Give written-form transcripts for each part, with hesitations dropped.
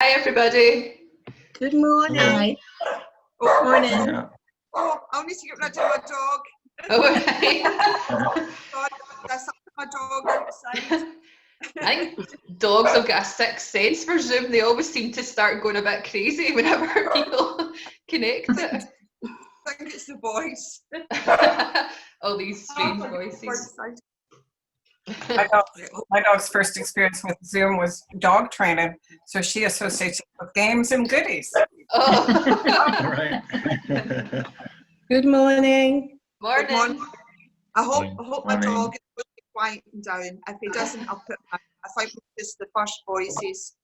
Hi everybody. Good morning. Hi. Oh, Morning. yeah. Oh, I need to get rid of my dog. Oh, right. God, there's my dog outside. I think dogs have got a sixth sense for Zoom. They always seem to start going a bit crazy whenever people connect it. I think it's the voice. All these strange voices. My dog's first experience with Zoom was dog training, so she associates it with games and goodies. Oh. Right. Good morning. Morning. Good morning. I hope my Morning. dog is going to be quieting down. If he doesn't, I'll put I think it's the first voices.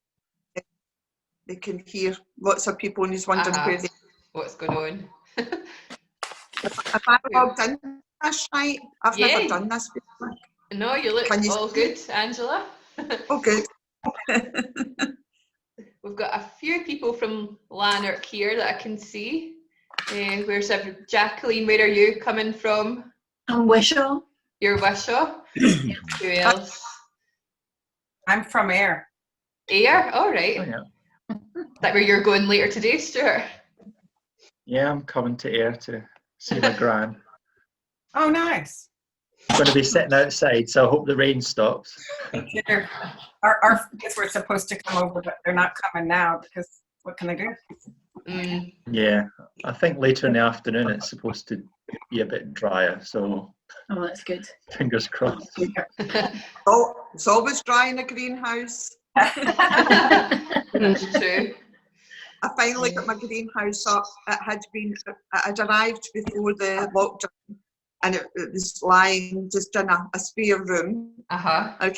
They can hear lots of people and he's wondering where they What's going on? Have I logged in this right? I've never done this before. No, you look all good, Angela. Oh, good. We've got a few people from Lanark here that I can see. Where's Jacqueline? Where are you coming from? I'm Wishaw. You're Wishaw. Who else? I'm from Ayr. Ayr? All right. Oh, yeah. That where you're going later today, Stuart? Yeah, I'm coming to Ayr to see my gran. Oh, nice. I'm going to be sitting outside, so I hope the rain stops. Our kids were supposed to come over, but they're not coming now because what can I do? Yeah, I think later in the afternoon it's supposed to be a bit drier, so Oh, that's good. fingers crossed. Oh, it's always dry in a greenhouse. That's true. I finally got my greenhouse up. It had arrived before the lockdown, and it was lying just in a spare room. I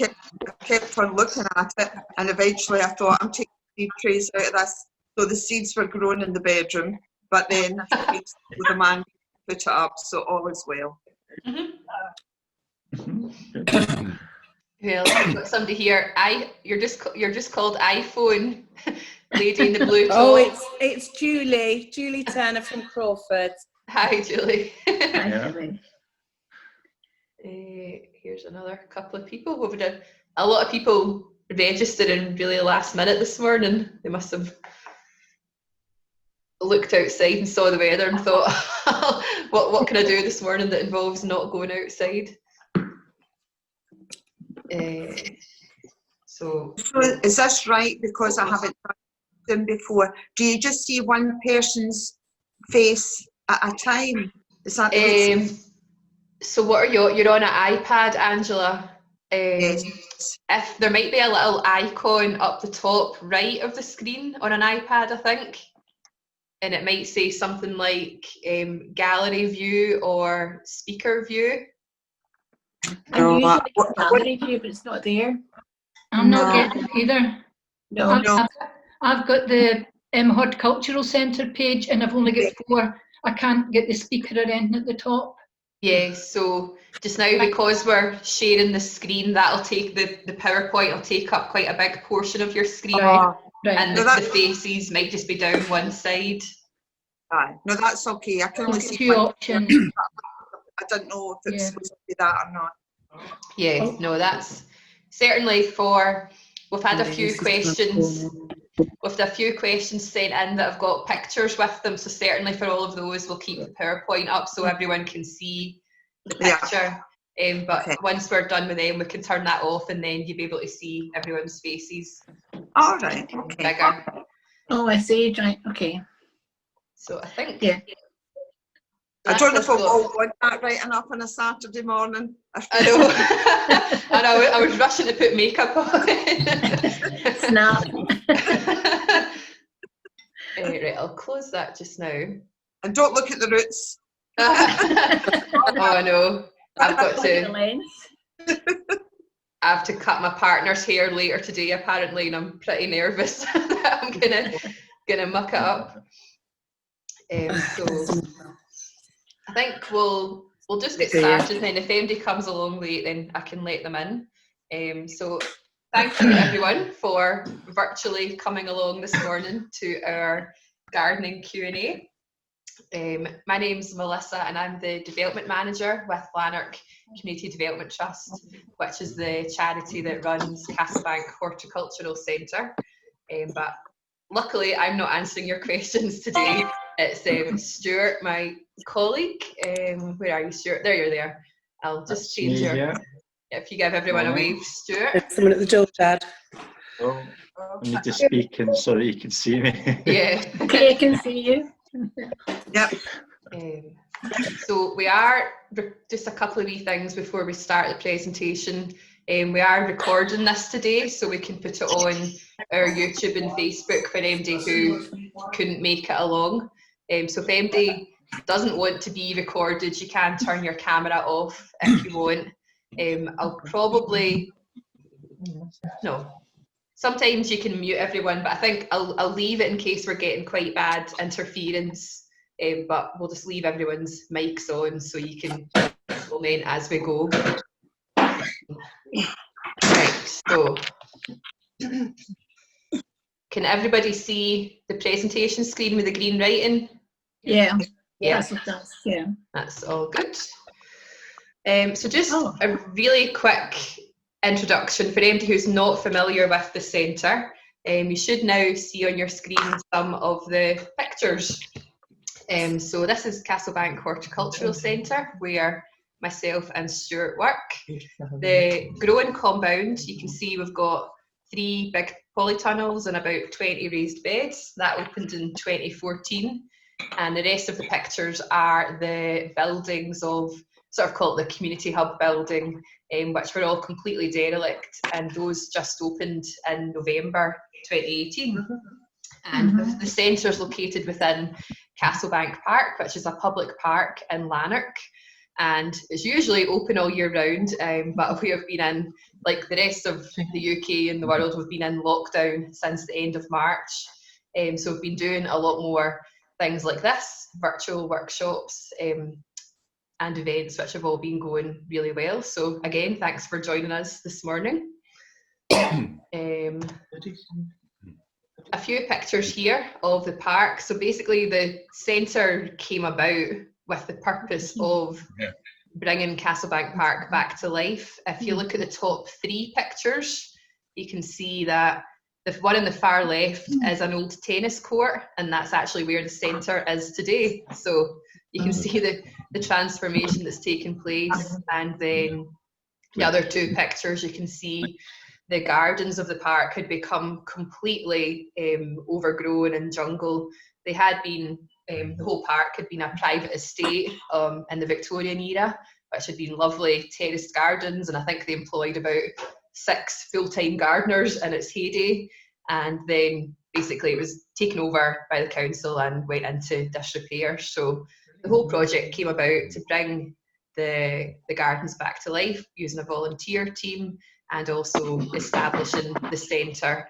kept on looking at it, and eventually I thought, I'm taking seed trays out of this. So the seeds were grown in the bedroom, but then the man put it up, so all is well. Well, we've got somebody here. You're just called iPhone lady in the blue top. Oh, it's Julie Turner from Crawford. Hi, Julie. Yeah. Here's another couple of people. We've had a lot of people registering really last minute this morning. They must have looked outside and saw the weather and thought, what can I do this morning that involves not going outside? So is this right? Because I haven't done them before. Do you just see one person's face at a time? Is that the way so what are you're on an iPad, Angela? yes. If there might be a little icon up the top right of the screen on an iPad, I think, and it might say something like gallery view or speaker view. I'm using the gallery view, but it's not there. I'm not getting it either. No. I've got the Horticultural Centre page and I've only got 4. I can't get the speaker or anything at the top. Yeah, so just now because we're sharing the screen, that'll take the PowerPoint will take up quite a big portion of your screen. Right. And the faces might just be down one side. No, that's okay. I can only see 2 options. I don't know if it's supposed to be that or not. Yeah, no, that's certainly we've had a few questions. With a few questions sent in that have got pictures with them, so certainly for all of those we'll keep the PowerPoint up so everyone can see the picture. But once we're done with them, we can turn that off and then you'll be able to see everyone's faces. All right, okay. Bigger. Oh, I see. Right, okay. So I think. Yeah. I don't know if I will want that right enough on a Saturday morning. I know. And I was rushing to put makeup on. Snap. Right, I'll close that just now. And don't look at the roots. Oh no, I've got to. I have to cut my partner's hair later today apparently, and I'm pretty nervous that I'm gonna muck it up. So I think we'll just get started, and then if anybody comes along late, then I can let them in. So thank you everyone for virtually coming along this morning to our gardening Q&A. My name's Melissa and I'm the Development Manager with Lanark Community Development Trust, which is the charity that runs Castlebank Horticultural Centre. But luckily, I'm not answering your questions today. It's Stuart, my colleague. Where are you, Stuart? There, you're there. I'll just change your... Yeah. If you give everyone a wave, Stuart. There's someone at the door, Dad. Oh, I need to speak in so that you can see me. Yeah. Okay, I can see you. Yep. So we are, just a couple of wee things before we start the presentation. We are recording this today so we can put it on our YouTube and Facebook for anybody who couldn't make it along. So if anybody doesn't want to be recorded, you can turn your camera off if you want. I'll probably, no, sometimes you can mute everyone, but I think I'll leave it in case we're getting quite bad interference. But we'll just leave everyone's mics on so you can comment as we go. Right, so can everybody see the presentation screen with the green writing? Yeah. Yeah. Yeah. That's all good. So just a really quick introduction for anybody who's not familiar with the centre. You should now see on your screen some of the pictures. So this is Castlebank Horticultural Centre, where myself and Stuart work. The growing compound, you can see we've got 3 big polytunnels and about 20 raised beds. That opened in 2014. And the rest of the pictures are the buildings of, sort of called the community hub building, which were all completely derelict, and those just opened in November 2018. And the centre is located within Castlebank Park, which is a public park in Lanark, and it's usually open all year round, but we have been in, like the rest of the UK and the world, we've been in lockdown since the end of March. So we've been doing a lot more things like this, virtual workshops and events, which have all been going really well. So again, thanks for joining us this morning. A few pictures here of the park. So basically the centre came about with the purpose of bringing Castlebank Park back to life. If you look at the top 3 pictures, you can see that the one in the far left is an old tennis court, and that's actually where the centre is today. So you can see the transformation that's taken place. And then the other 2 pictures, you can see the gardens of the park had become completely overgrown and jungle. They had been, the whole park had been a private estate in the Victorian era, which had been lovely terraced gardens, and I think they employed about 6 full-time gardeners in its heyday. And then basically it was taken over by the council and went into disrepair. So the whole project came about to bring the gardens back to life using a volunteer team, and also establishing the centre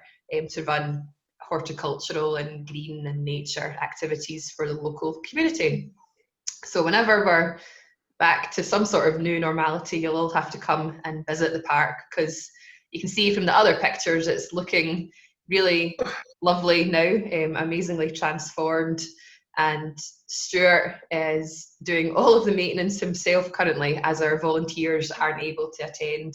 to run horticultural and green and nature activities for the local community. So whenever we're back to some sort of new normality, you'll all have to come and visit the park, because you can see from the other pictures it's looking really lovely now, amazingly transformed. And Stuart is doing all of the maintenance himself currently, as our volunteers aren't able to attend,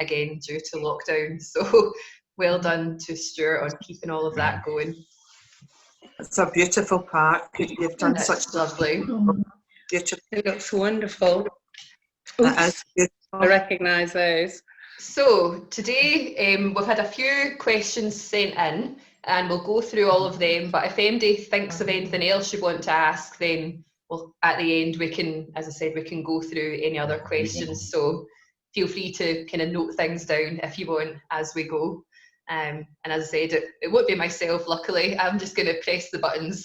again due to lockdown. So well done to Stuart on keeping all of that going. It's a beautiful park. You've done such lovely. Beautiful. It looks wonderful. That is beautiful. I recognise those. So today we've had a few questions sent in, and we'll go through all of them, but if anybody thinks of anything else you want to ask, then at the end we can, as I said, we can go through any other questions. So feel free to kind of note things down if you want as we go. And as I said, it won't be myself, luckily. I'm just going to press the buttons.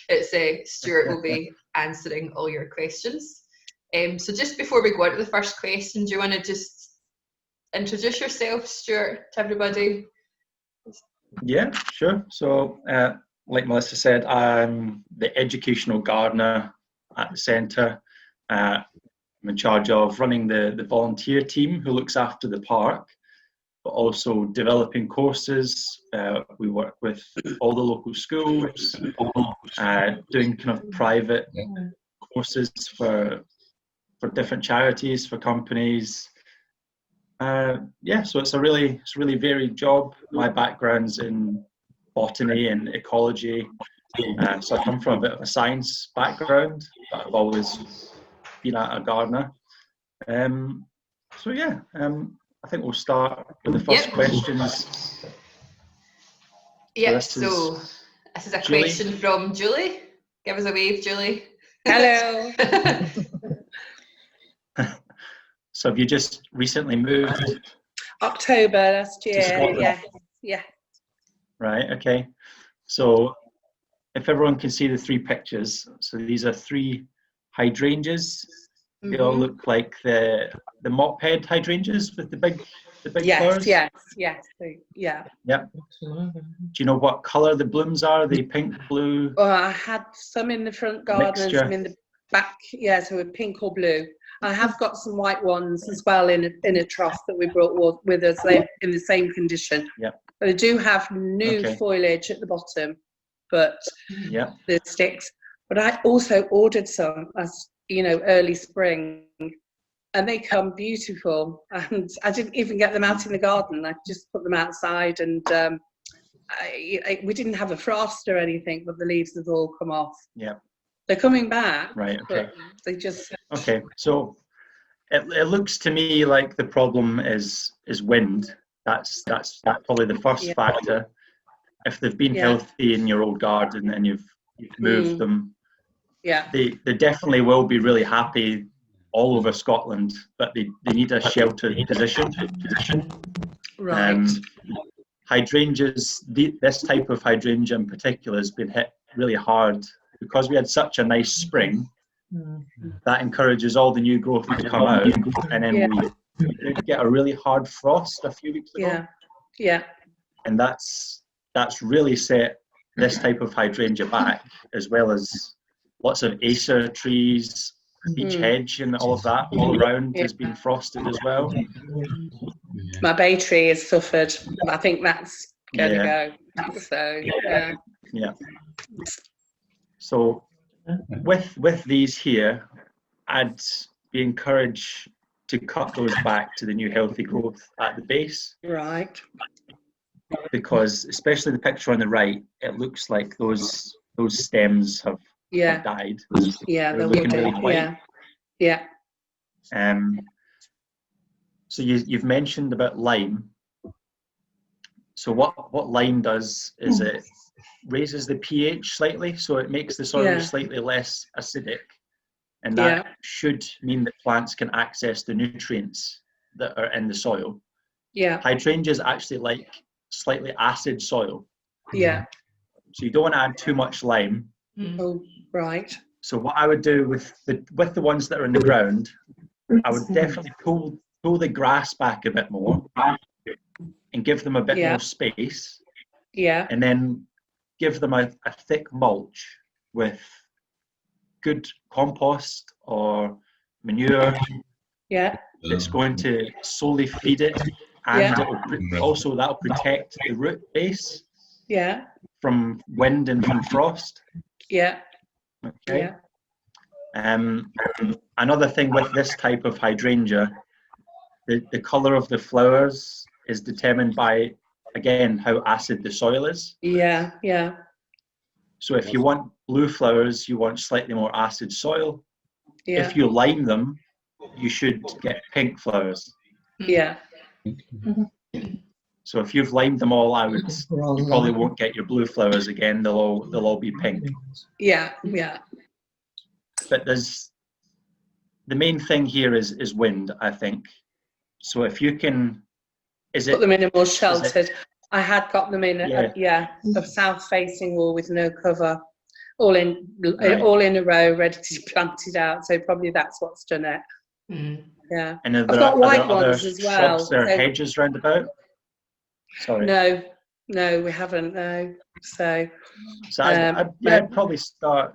It's Stuart will be answering all your questions. So just before we go on to the first question, do you want to just introduce yourself, Stuart, to everybody? Yeah, sure. So like Melissa said, I'm the educational gardener at the centre. I'm in charge of running the volunteer team who looks after the park, but also developing courses. We work with all the local schools, doing kind of private courses for different charities, for companies. So it's a really varied job. My background's in botany and ecology. So I come from a bit of a science background, but I've always been a gardener. So yeah, I think we'll start with the first questions. Yep, so this is a Julie. question from Julie. Give us a wave, Julie. Hello. So have you just recently moved? October last year. Scotland? Yeah. Right, okay. So if everyone can see the three pictures, so these are three hydrangeas. They all look like the mop head hydrangeas with the big flowers. Yes. Yeah. Yep. Do you know what colour the blooms are? Are they pink, blue? Well, I had some in the front garden and some Mixture. in the back. Yeah, so with pink or blue. I have got some white ones as well in a trough that we brought with us. They're in the same condition. Yep. But I do have new foliage at the bottom, but the sticks. But I also ordered some as early spring, and they come beautiful. And I didn't even get them out in the garden. I just put them outside, and we didn't have a frost or anything, but the leaves have all come off. Yeah. They're coming back. Right. Okay. They just. Okay. So it looks to me like the problem is wind. That's probably the first factor. If they've been healthy in your old garden and you've moved them, they definitely will be really happy all over Scotland, but they need a sheltered position. Right. Hydrangeas, this type of hydrangea in particular has been hit really hard because we had such a nice spring. That encourages all the new growth to come out, and then we did get a really hard frost a few weeks ago. Yeah. And that's really set this type of hydrangea back, as well as lots of acer trees, beech hedge, and all of that all around has been frosted as well. My bay tree has suffered. I think that's going to go. So yeah. So with these here, I'd be encouraged to cut those back to the new healthy growth at the base. Right. Because especially the picture on the right, it looks like those stems have died. Yeah, they're looking really white. Yeah. So you've mentioned about lime. So what lime does is it raises the pH slightly, so it makes the soil slightly less acidic, and that should mean that plants can access the nutrients that are in the soil. Yeah. Hydrangeas actually like slightly acid soil. Yeah. So you don't want to add too much lime. Oh, right. So what I would do with the ones that are in the ground, I would definitely pull the grass back a bit more and give them a bit more space. Yeah. And then give them a thick mulch with good compost or manure. Yeah. That's going to slowly feed it, and that'll protect the root base. Yeah. From wind and from frost. Yeah. Okay. Another thing with this type of hydrangea, the colour of the flowers is determined by, again, how acid the soil is. Yeah. So if you want blue flowers, you want slightly more acid soil. Yeah. If you lime them, you should get pink flowers. Yeah. So if you've limed them all out, you probably won't get your blue flowers again. They'll all be pink. Yeah. But the main thing here is wind, I think. So if you can, put them in a more sheltered. I had got them in a south-facing wall with no cover, all in a row, ready to be planted out. So probably that's what's done it. Yeah. And I've got white ones as well. Shrubs or hedges round about? Sorry. No, we haven't. No. So I'd probably start,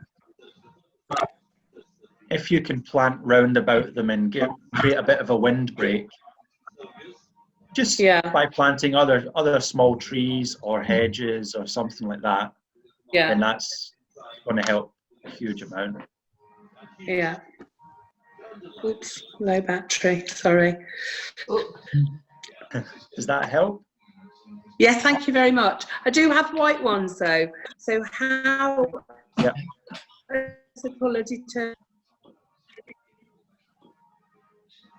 if you can plant round about them and create a bit of a windbreak, just by planting other small trees or hedges or something like that. Yeah. And that's going to help a huge amount. Yeah. Oops, no battery. Sorry. Does that help? Yeah, thank you very much. I do have white ones though. So how is the colour determined?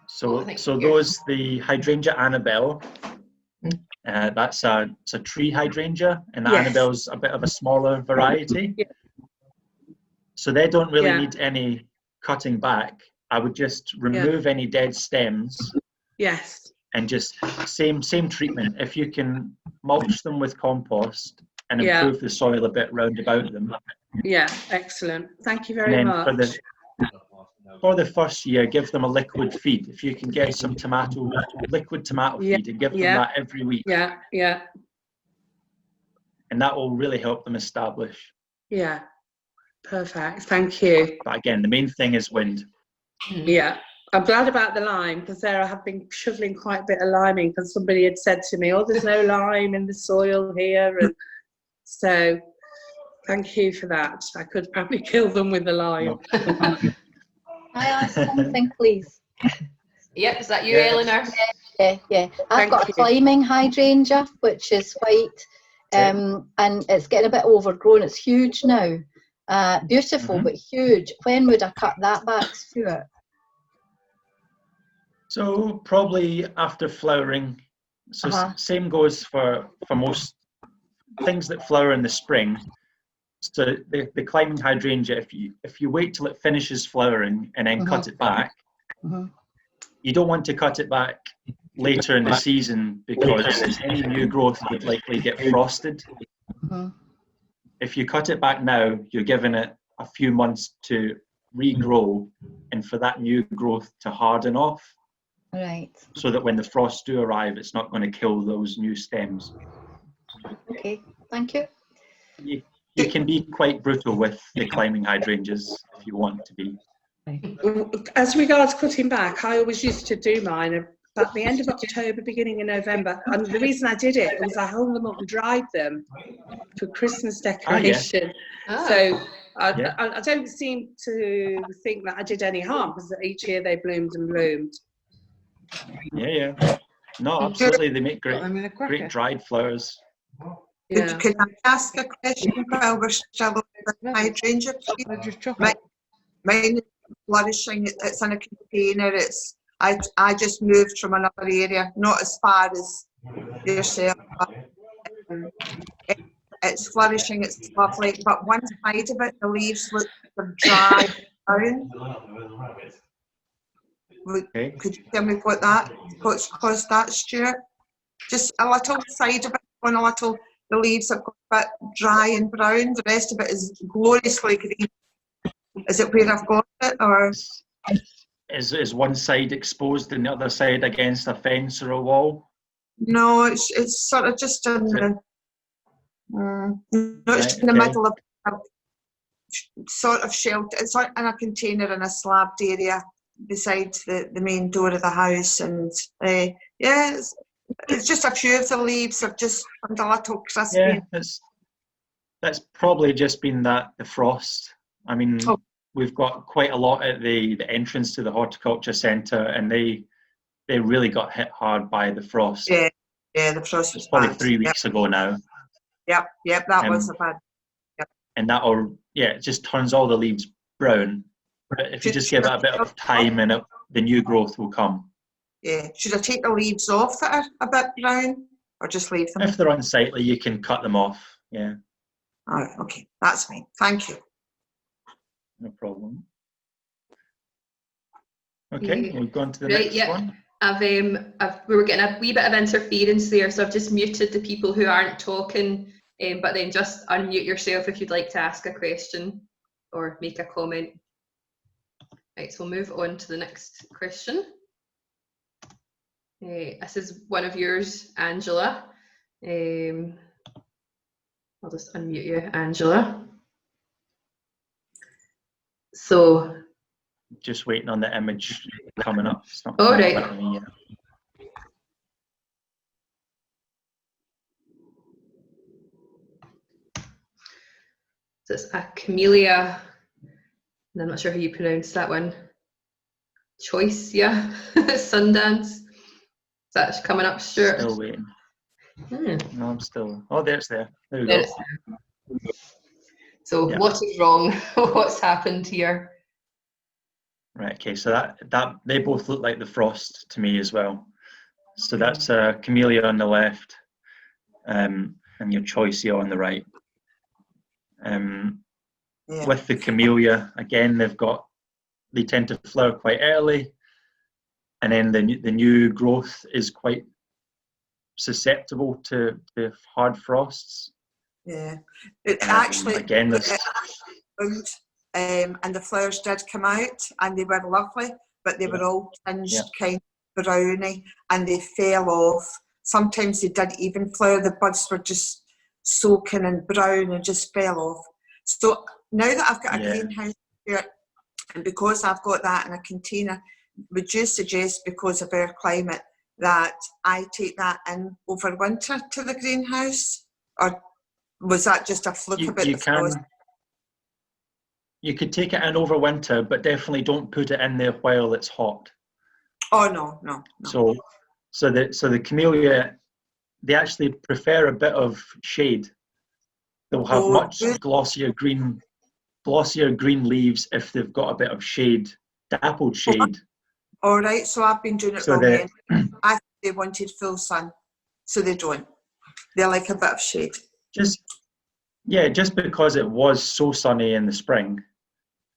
So those, the Hydrangea Annabelle, it's a tree hydrangea, and the Annabelle's a bit of a smaller variety. Yeah. So they don't really need any cutting back. I would just remove any dead stems. Yes. And just same treatment. If you can mulch them with compost and improve the soil a bit round about them. Yeah, excellent. Thank you very much. For the first year, give them a liquid feed. If you can get some liquid tomato feed and give them that every week. Yeah, yeah. And that will really help them establish. Yeah, perfect. Thank you. But again, the main thing is wind. Yeah. I'm glad about the lime, because there I have been shoveling quite a bit of liming, because somebody had said to me, oh, there's no lime in the soil here. And so thank you for that. I could probably kill them with the lime. Can I ask something, please? Yep, is that you, Eleanor? Yeah. I've got a climbing hydrangea, which is white, and it's getting a bit overgrown. It's huge now. Beautiful, but huge. When would I cut that back through it? So probably after flowering. So same goes for most things that flower in the spring. So the climbing hydrangea, if you wait till it finishes flowering and then cut it back, you don't want to cut it back later in the season, because any new growth would likely get frosted. If you cut it back now, you're giving it a few months to regrow and for that new growth to harden off. Right. So that when the frosts do arrive, it's not going to kill those new stems. Okay, thank you. You can be quite brutal with the climbing hydrangeas if you want to be. As regards cutting back, I always used to do mine at the end of October, beginning of November. And the reason I did it was I hung them up and dried them for Christmas decoration. So I don't seem to think that I did any harm, because each year they bloomed and bloomed. Yeah. No, absolutely. They make great dried flowers. Yeah. Can I ask a question while we're still on the hydrangea? Mine is flourishing. It's in a container. I just moved from another area, not as far as yourself. It's flourishing. It's lovely. But one side of it, the leaves look dry brown. Could you tell me what's caused that, Stuart? Just a little side of it, the leaves have got a bit dry and brown. The rest of it is gloriously green. Is it where I've got it, or is one side exposed and the other side against a fence or a wall? No, it's sort of just in the in the middle of sort of shelter. It's like in a container in a slabbed area beside the main door of the house, and it's just a few of the leaves have just turned a little crispy. Yeah, that's probably just been the frost. I mean, we've got quite a lot at the entrance to the horticulture centre, and they really got hit hard by the frost. Yeah, the frost was probably bad. 3 weeks ago now. Yep, that was a bad. Yep. And it just turns all the leaves brown. But if you just give it a bit of time, and the new growth will come. Yeah. Should I take the leaves off that are a bit brown, or just leave them? If they're unsightly, you can cut them off. Yeah. All right. Okay. That's fine. Thank you. No problem. Okay, we've gone to the next one. We were getting a wee bit of interference there, so I've just muted the people who aren't talking, but then just unmute yourself if you'd like to ask a question or make a comment. Right, so we'll move on to the next question. This is one of yours, Angela. I'll just unmute you, Angela. So, just waiting on the image coming up. It's not right. Up me yet. So it's a camellia, and I'm not sure how you pronounce that one. Choice, Sundance. Is that coming up, Stuart? Still waiting. No, I'm still. Oh, there's there. There we go. So what is wrong? What's happened here? Right. Okay. So that they both look like the frost to me as well. So that's a camellia on the left, and your choicea on the right. With the camellia, again, they tend to flower quite early, and then the new growth is quite susceptible to hard frosts. Yeah, it actually again and the flowers did come out, and they were lovely, but they were all tinged kind of browny, and they fell off. Sometimes they didn't even flower; the buds were just soaking in brown and just fell off. So now that I've got a greenhouse here, and because I've got that in a container, would you suggest, because of our climate, that I take that in over winter to the greenhouse, or was that just a fluke about the frost? You could take it in over winter, but definitely don't put it in there while it's hot. Oh no. So the camellia, they actually prefer a bit of shade. They'll have much glossier green leaves if they've got a bit of shade, dappled shade. All right, so I've been doing it wrong then. I think they wanted full sun, so they don't. They like a bit of shade. Just because it was so sunny in the spring.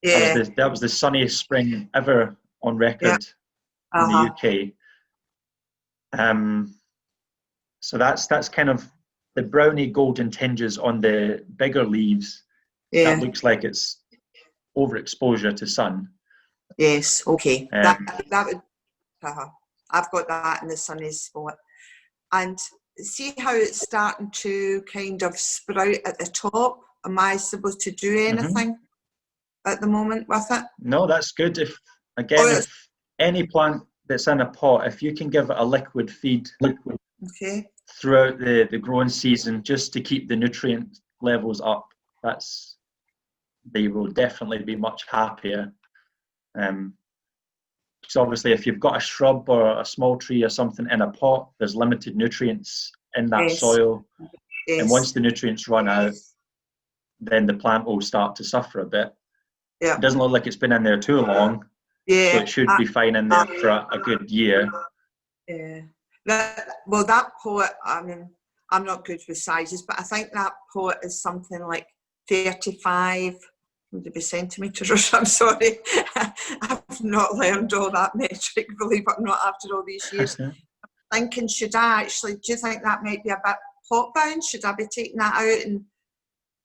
Yeah. That was the sunniest spring ever on record in the UK. So that's kind of the browny golden tinges on the bigger leaves. Yeah. That looks like it's overexposure to sun. Yes, okay. That would I've got that in the sunny spot. And see how it's starting to kind of sprout at the top? Am I supposed to do anything at the moment with it? No, that's good. If any plant that's in a pot, if you can give it a liquid feed throughout the growing season, just to keep the nutrient levels up, they will definitely be much happier. So obviously, if you've got a shrub or a small tree or something in a pot, there's limited nutrients in that soil. Yes. And once the nutrients run out, then the plant will start to suffer a bit. Yeah. It doesn't look like it's been in there too long. Yeah. So it should be fine in there for a good year. Yeah. That pot, I mean, I'm not good with sizes, but I think that pot is something like 35, would it be centimetres? I'm sorry. I've not learned all that metric, believe it or not, after all these years. I'm thinking, do you think that might be a bit pot bound? Should I be taking that out? And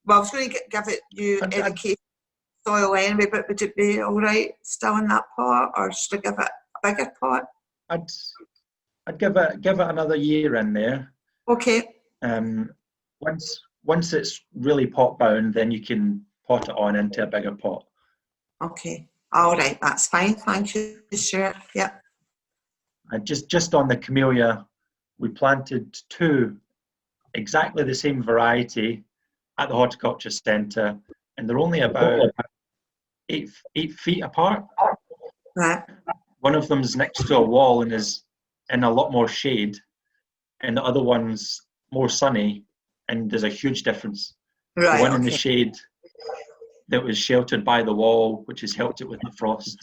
I was going to give you education soil anyway, but would it be all right still in that pot, or should I give it a bigger pot? I'd give it another year in there. Okay. Once it's really pot bound, then you can pot it on into a bigger pot. Okay. All right. That's fine. Thank you, Stuart. Yeah. Just on the camellia, we planted 2 exactly the same variety at the horticulture centre, and they're only about 8 feet apart. Right. One of them's next to a wall and is in a lot more shade, and the other one's more sunny, and there's a huge difference. Right. The one in the shade that was sheltered by the wall, which has helped it with the frost,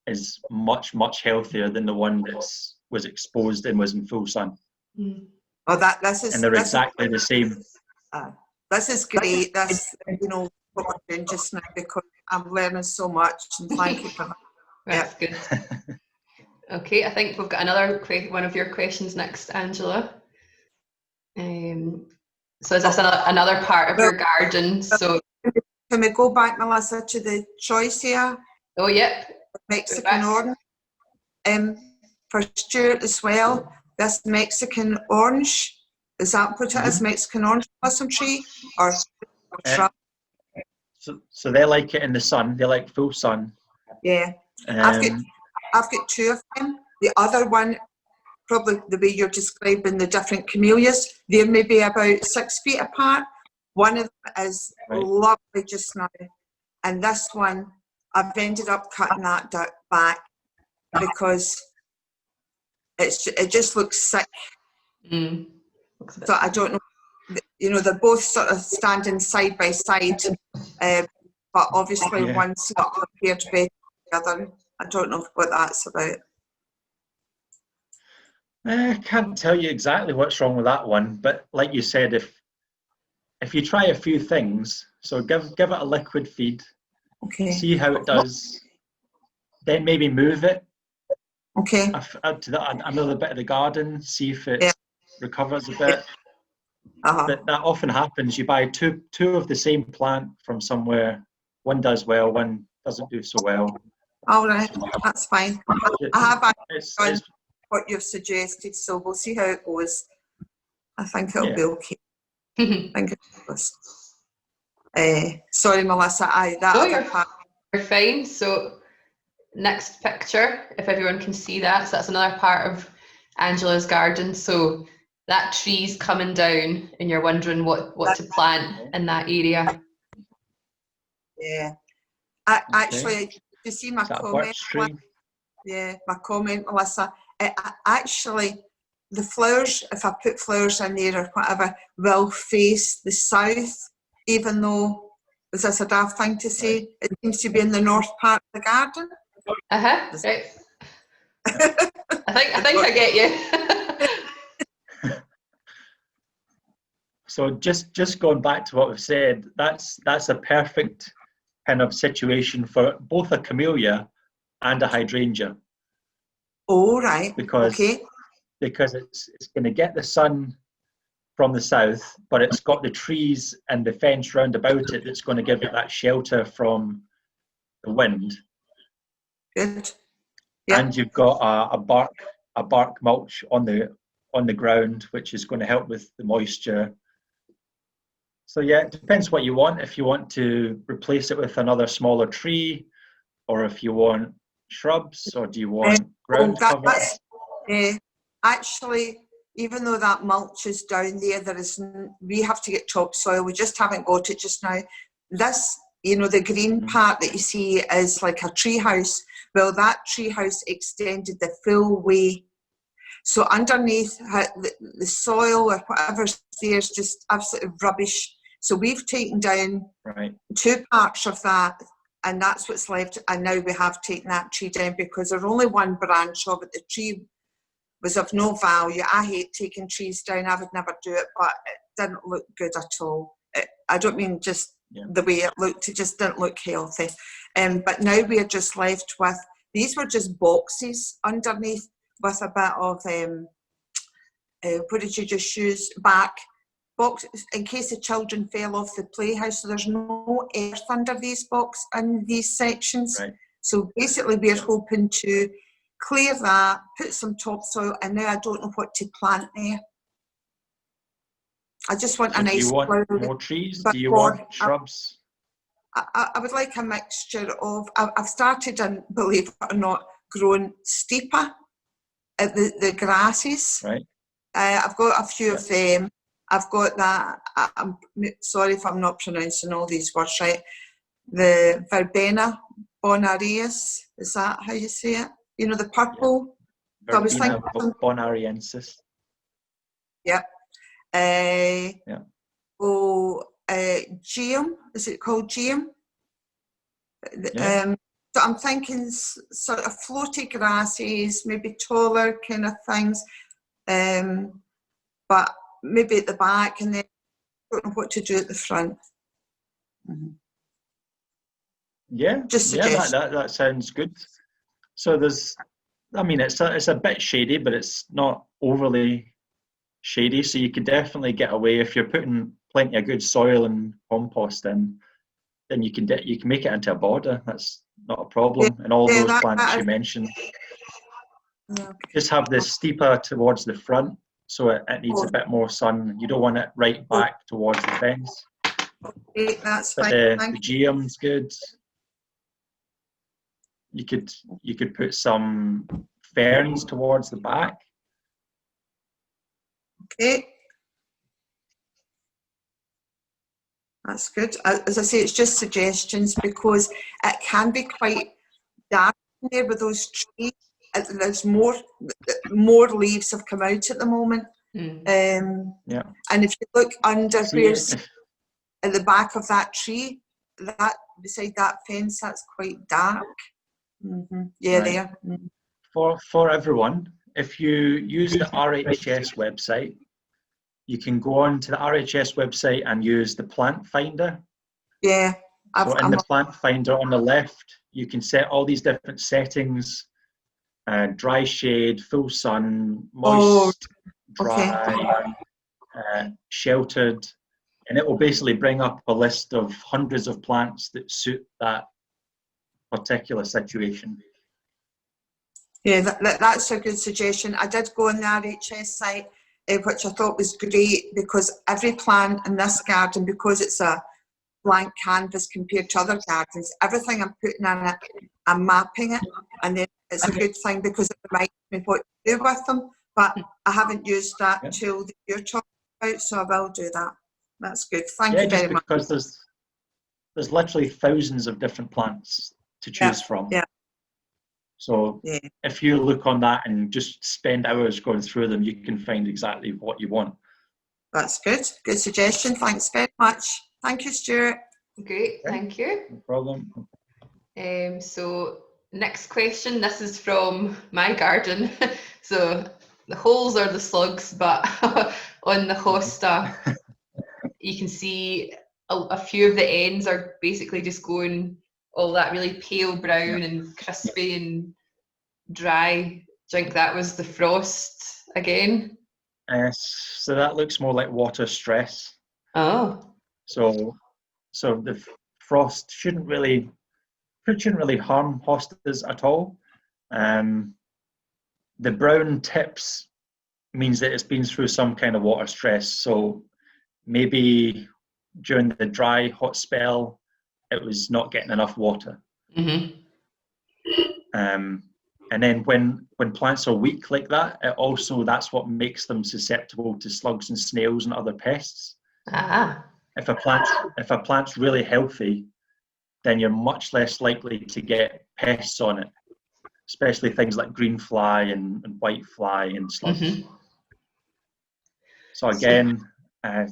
is much, much healthier than the one that was exposed and was in full sun. Mm. Oh, and they're exactly the same. This is great. That's, what we're doing just now, because I'm learning so much, and thank you for that. That's good. Okay, I think we've got another one of your questions next, Angela. So is this another part of your garden? So can we go back, Melissa, to the choicea? Oh, yep. Mexican orange. For Stuart as well, this Mexican orange, is that what it is? Mexican orange blossom tree or shrub? So they like it in the sun. They like full sun. Yeah. I've got 2 of them. The other one, probably the way you're describing the different camellias, they're maybe about 6 feet apart. One of them is lovely just now, and this one, I've ended up cutting that back because it just looks sick. Mm. So I don't know, you know, they're both sort of standing side by side, but obviously one's sort of appeared better than the other. I don't know what that's about. I can't tell you exactly what's wrong with that one, but like you said, if you try a few things, so give it a liquid feed, see how it does, then maybe move it to another bit of the garden, see if it recovers a bit. But that often happens. You buy two of the same plant from somewhere. One does well, one doesn't do so well. All right, that's fine. I have done what you've suggested, so we'll see how it goes. I think it'll be okay. Fingers crossed. Sorry, Melissa. You're fine. So, next picture, if everyone can see that. So that's another part of Angela's garden. So that tree's coming down, and you're wondering what to plant in that area. Yeah. Actually, you see my comment? Yeah, my comment, Melissa. Actually, the flowers, if I put flowers in there or whatever, will face the south, even though, is this a daft thing to say? It seems to be in the north part of the garden. Right. I think I get you. So just going back to what we've said, that's a perfect kind of situation for both a camellia and a hydrangea. Oh, right. Because it's going to get the sun from the south, but it's got the trees and the fence round about it that's going to give it that shelter from the wind. Good. Yep. And you've got a bark mulch on the ground, which is going to help with the moisture. So yeah, it depends what you want. If you want to replace it with another smaller tree, or if you want shrubs, or do you want ground cover? Actually, even though that mulch is down there, we have to get topsoil. We just haven't got it just now. This, you know, the green part that you see is like a tree house. Well, that tree house extended the full way. So underneath the soil or whatever's there is just absolutely rubbish. So we've taken down 2 parts of that, and that's what's left. And now we have taken that tree down because there's only one branch of it. The tree was of no value. I hate taking trees down. I would never do it, but it didn't look good at all. I don't mean just the way it looked. It just didn't look healthy. But now we are just left with, these were just boxes underneath with a bit of, what did you just use? Back boxes in case the children fell off the playhouse. So there's no earth under these boxes in these sections. Right. So basically we're hoping to clear that, put some topsoil, and now I don't know what to plant there. I just want a nice. Do you want more trees? Do you want shrubs? I would like a mixture of. I've started, and believe it or not, growing steeper at the grasses. Right. I've got a few of them. I've got that. I'm sorry if I'm not pronouncing all these words right. The verbena bonariensis. Is that how you say it? You know, the purple. Yeah. Verbena bonariensis. Yep. Geum. Is it called geum? Yeah. So I'm thinking sort of floaty grasses, maybe taller kind of things, but maybe at the back, and then I don't know what to do at the front. Yeah, just that sounds good. So it's a bit shady, but it's not overly shady. So you could definitely get away if you're putting plenty of good soil and compost in. Then you can make it into a border. That's not a problem. And all those plants you mentioned, just have this steeper towards the front, so it needs a bit more sun. You don't want it right back towards the fence. That's but fine. The geum's good. You could put some ferns towards the back. Okay. That's good. As I say, it's just suggestions because it can be quite dark in there with those trees. There's more leaves have come out at the moment, And if you look under where's at the back of that tree, that beside that fence, that's quite dark. Yeah, there. For everyone, if you use the RHS website, you can go on to the RHS website and use the plant finder. Yeah. So in the plant finder on the left, you can set all these different settings: dry shade, full sun, moist, dry, sheltered, and it will basically bring up a list of hundreds of plants that suit that particular situation. Yeah, that's a good suggestion. I did go on the RHS site, which I thought was great, because every plant in this garden, because it's a blank canvas compared to other gardens, everything I'm putting in it, I'm mapping it, and then it's a good thing because it reminds me what to do with them. But I haven't used that tool that you're talking about, so I will do that. That's good. Thank you very much. Because there's literally thousands of different plants to choose from. Yeah. So if you look on that and just spend hours going through them, you can find exactly what you want. That's good. Good suggestion. Thanks very much. Thank you, Stuart. Great, thank you. No problem. So next question. This is from my garden. So the holes are the slugs, but on the hosta, you can see a few of the ends are basically just going all that really pale brown and crispy and dry. Do you think that was the frost again? So that looks more like water stress. Oh. So the frost shouldn't really harm hostas at all. The brown tips means that it's been through some kind of water stress. So maybe during the dry, hot spell, it was not getting enough water. And then when plants are weak like that, that's what makes them susceptible to slugs and snails and other pests. If a plant's really healthy, then you're much less likely to get pests on it, especially things like green fly and white fly and slugs. So again,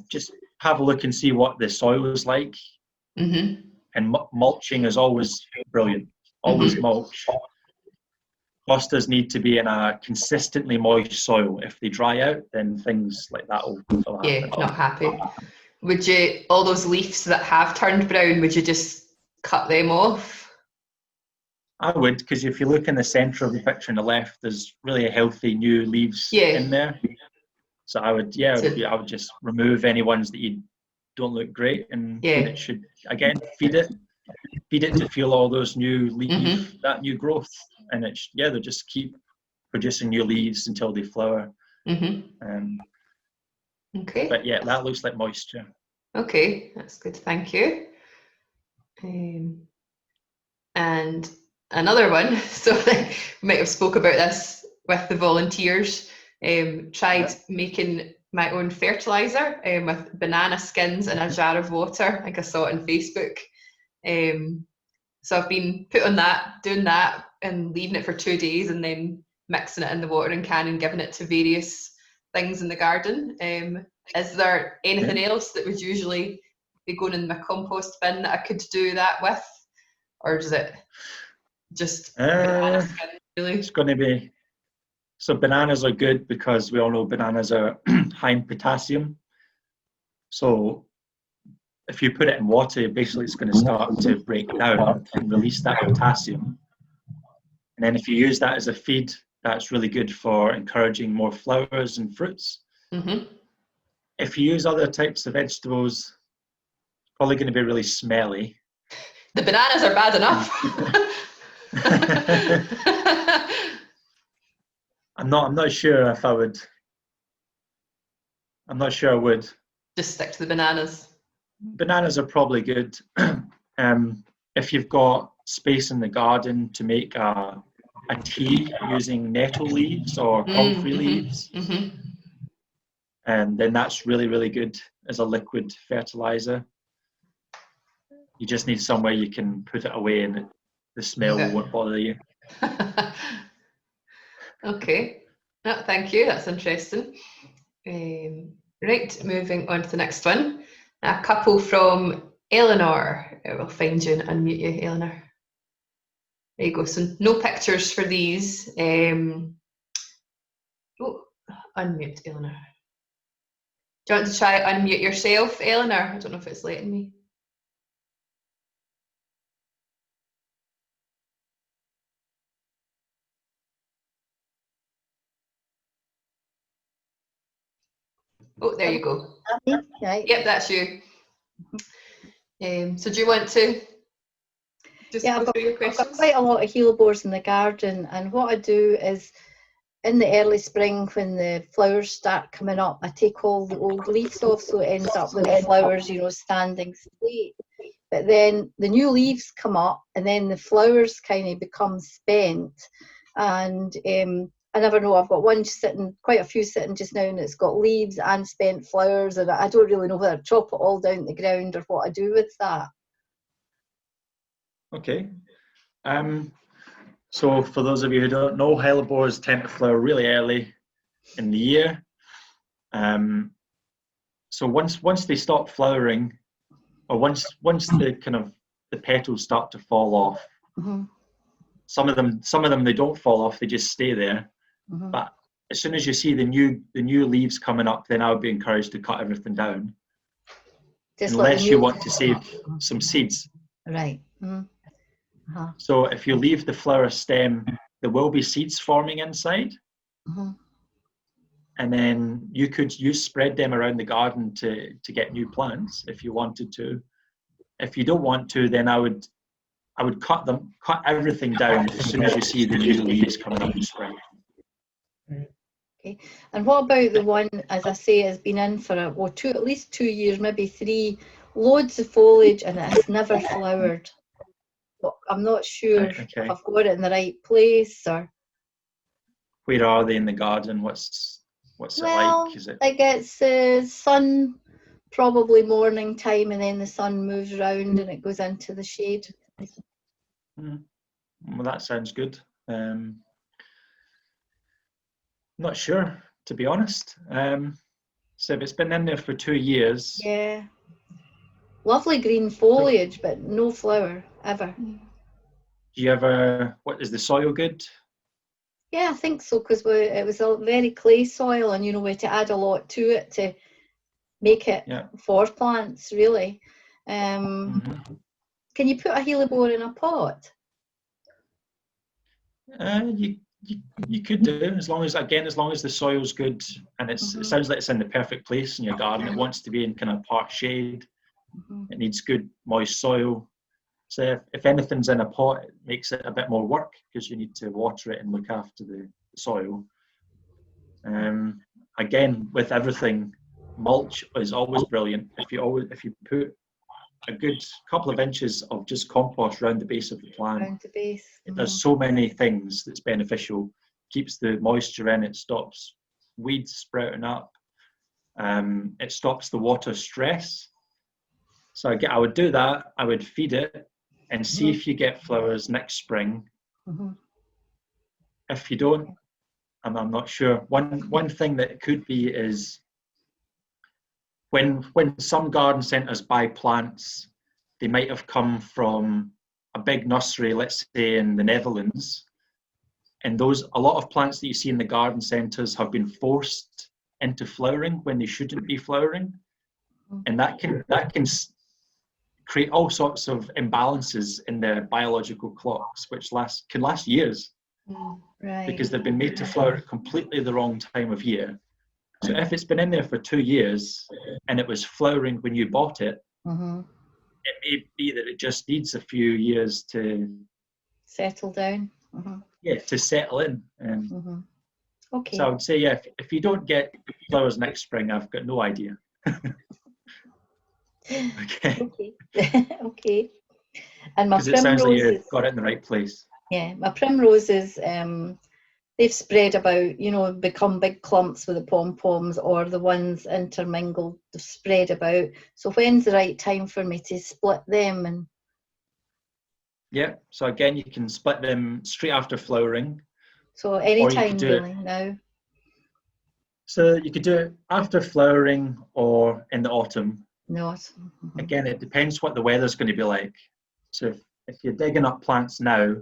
just have a look and see what the soil is like. And mulching is always brilliant. Always mulch. Hostas need to be in a consistently moist soil. If they dry out, then things like that will happen. Yeah, not happy. Would you, all those leaves that have turned brown, would you just cut them off? I would, because if you look in the centre of the picture on the left, there's really healthy new leaves in there. So I would just remove any ones that you don't look great, and it should, again, feed it to feel all those new leaves, that new growth, and they'll just keep producing new leaves until they flower. Okay. But yeah, that looks like moisture. Okay, that's good. Thank you. And another one. So we might have spoke about this with the volunteers. Tried making my own fertilizer with banana skins in a jar of water. I think I saw it on Facebook. So I've been doing that and leaving it for 2 days, and then mixing it in the watering can and giving it to various things in the garden. Is there anything else that would usually be going in my compost bin that I could do that with, or does it just banana skin, really? It's going to be, so bananas are good because we all know bananas are high in potassium. So if you put it in water, basically it's going to start to break down and release that potassium. And then if you use that as a feed, that's really good for encouraging more flowers and fruits. If you use other types of vegetables, it's probably going to be really smelly. The bananas are bad enough. I'm not sure if I would. I'm not sure I would. Just stick to the bananas. Bananas are probably good. If you've got space in the garden to make a tea using nettle leaves or comfrey leaves, and then that's really, really good as a liquid fertilizer. You just need somewhere you can put it away and the smell won't bother you. Okay. No, thank you. That's interesting. Right, moving on to the next one. A couple from Eleanor. We'll find you and unmute you, Eleanor. There you go. So no pictures for these. Oh, unmute, Eleanor. Do you want to try unmute yourself, Eleanor? I don't know if it's letting me. Oh, there you go. Right. Yep, that's you. So do you want to just go through your questions? I've got quite a lot of hellebores in the garden, and what I do is in the early spring when the flowers start coming up, I take all the old leaves off so it ends up with the flowers, you know, standing straight. But then the new leaves come up and then the flowers kind of become spent, and I never know, I've got one sitting, quite a few sitting just now, and it's got leaves and spent flowers, and I don't really know whether I chop it all down to the ground or what I do with that. Okay. So for those of you who don't know, hellebores tend to flower really early in the year. So once they stop flowering, or once the kind of the petals start to fall off, some of them they don't fall off, they just stay there. But as soon as you see the new leaves coming up, then I would be encouraged to cut everything down, just unless you want to save some seeds. Right. So if you leave the flower stem, there will be seeds forming inside. And then you could spread them around the garden to get new plants if you wanted to. If you don't want to, then I would cut everything down as soon as you see the new leaves coming up in spring. Okay. And what about the one, as I say, has been in for at least 2 years, maybe 3, loads of foliage, and it has never flowered? But I'm not sure if I've got it in the right place, or where are they in the garden? What's it like? Is it gets sun probably morning time, and then the sun moves around and it goes into the shade. Well, that sounds good. Not sure, to be honest. So if it's been in there for 2 years. Yeah. Lovely green foliage, but no flower ever. Do you ever? What is the soil good? Yeah, I think so, because it was a very clay soil, and we had to add a lot to it to make it for plants, really. Can you put a hellebore in a pot? You could do, as long as the soil's good, and it sounds like it's in the perfect place in your garden. It wants to be in kind of part shade. It needs good moist soil. So if anything's in a pot, it makes it a bit more work because you need to water it and look after the soil. Again, with everything, mulch is always brilliant. If you put a good couple of inches of just compost around the base of the plant, it does so many things that's beneficial. Keeps the moisture in, it stops weeds sprouting up, it stops the water stress. So I would do that. I would feed it and see if you get flowers next spring. If you don't, I'm not sure. One thing that could be is when some garden centres buy plants, they might have come from a big nursery, let's say in the Netherlands, and a lot of plants that you see in the garden centres have been forced into flowering when they shouldn't be flowering, and that can create all sorts of imbalances in their biological clocks, which can last years, because they've been made to flower at completely the wrong time of year. So if it's been in there for 2 years and it was flowering when you bought it, it may be that it just needs a few years to settle down. To settle in. Okay. So I would say, if you don't get flowers next spring, I've got no idea. Okay. Okay. And my primroses, it sounds like you've got it in the right place. Yeah, my primroses, they've spread about, become big clumps with the pom-poms, or the ones intermingled, they've spread about. So when's the right time for me to split them? Yeah, so again, you can split them straight after flowering. So any time really now? So you could do it after flowering or in the autumn. No. Again, it depends what the weather's going to be like. So if you're digging up plants now,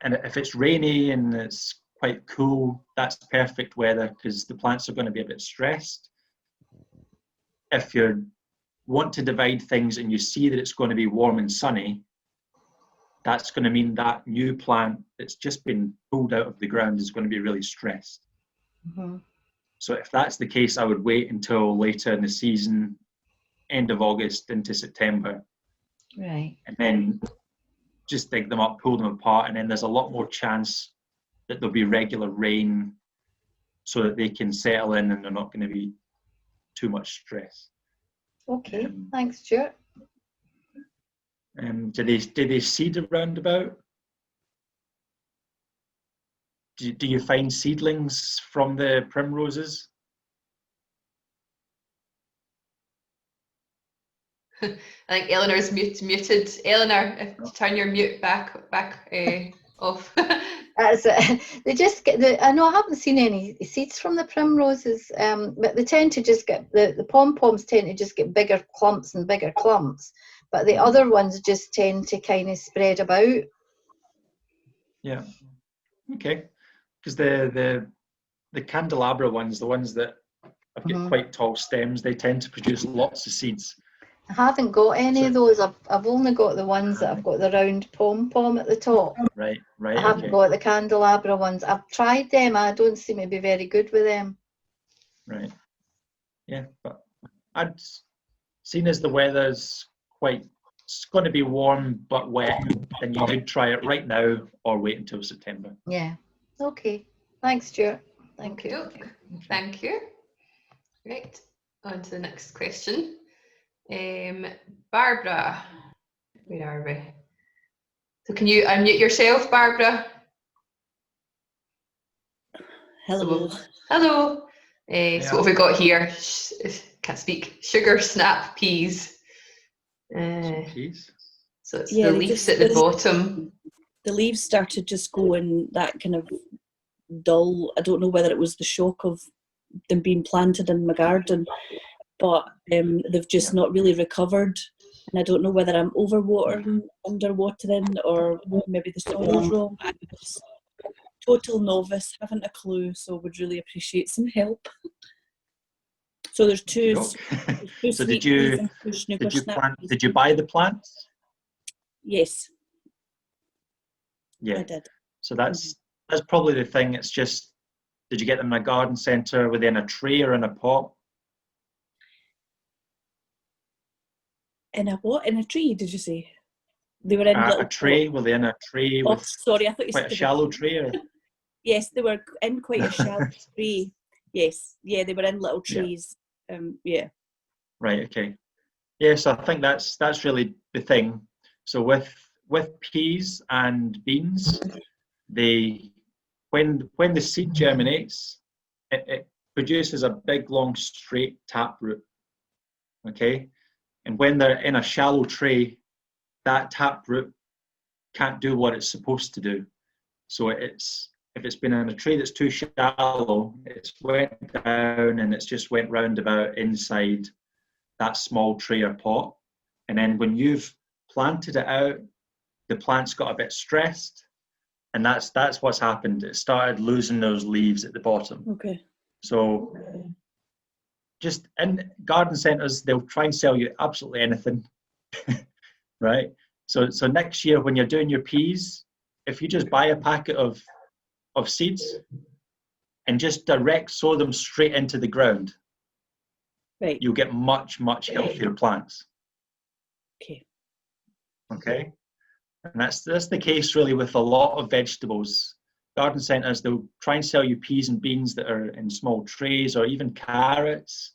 and if it's rainy and it's quite cool, that's perfect weather because the plants are going to be a bit stressed. If you want to divide things and you see that it's going to be warm and sunny, that's going to mean that new plant that's just been pulled out of the ground is going to be really stressed. So if that's the case, I would wait until later in the season, end of August into September. Right. And then just dig them up, pull them apart, and then there's a lot more chance that there'll be regular rain so that they can settle in and they're not going to be too much stress. Okay, thanks, Stuart. Do they seed around about? Do you find seedlings from the primroses? I think Eleanor's muted. Eleanor, turn your mute back off. They just get I know I haven't seen any seeds from the primroses, but they tend to just get the pom-poms tend to just get bigger clumps and bigger clumps, but the other ones just tend to kind of spread about. Yeah. Okay. Because the candelabra ones, the ones that have got quite tall stems, they tend to produce lots of seeds. I haven't got any of those. I've only got the ones that have got the round pom-pom at the top. Right. I haven't got the candelabra ones. I've tried them. I don't seem to be very good with them. Right. Yeah, but I'd seen as the weather's it's going to be warm but wet, then you could try it right now or wait until September. Yeah. Okay. Thanks, Stuart. Thank you. Okay. Thank you. Right. On to the next question. Barbara, where are we? So can you unmute yourself, Barbara? Hello. Hello. So what have we got here? Can't speak. Sugar snap peas. Peas? So it's the leaves at the bottom. The leaves started just going that kind of dull. I don't know whether it was the shock of them being planted in my garden, but they've just not really recovered. And I don't know whether I'm overwatering, underwatering, or maybe the soil's wrong. I'm just total novice, haven't a clue, so would really appreciate some help. So there's two. So did you buy the plants? Yes. Yeah, I did. So that's probably the thing. It's just, did you get them in a garden centre within a tray or in a pot? In a what? In a tree, did you say? They were in a tray, within a tray with sorry, I thought you quite said a shallow tray? Or? Yes, they were in quite a shallow tray. Yes, yeah, they were in little trees. Yeah. Right, okay. Yeah, so I think that's really the thing. So with peas and beans, when the seed germinates, it produces a big, long, straight taproot. Okay, and when they're in a shallow tray, that taproot can't do what it's supposed to do. So if it's been in a tray that's too shallow, it's went down and it's just went round about inside that small tray or pot. And then when you've planted it out, the plant's got a bit stressed, and that's what's happened. It started losing those leaves at the bottom. Okay. So just in garden centres, they'll try and sell you absolutely anything, right? So next year when you're doing your peas, if you just buy a packet of seeds and just direct sow them straight into the ground, right, you'll get much, much healthier plants. Okay. And that's the case really with a lot of vegetables. Garden centres, they'll try and sell you peas and beans that are in small trays, or even carrots,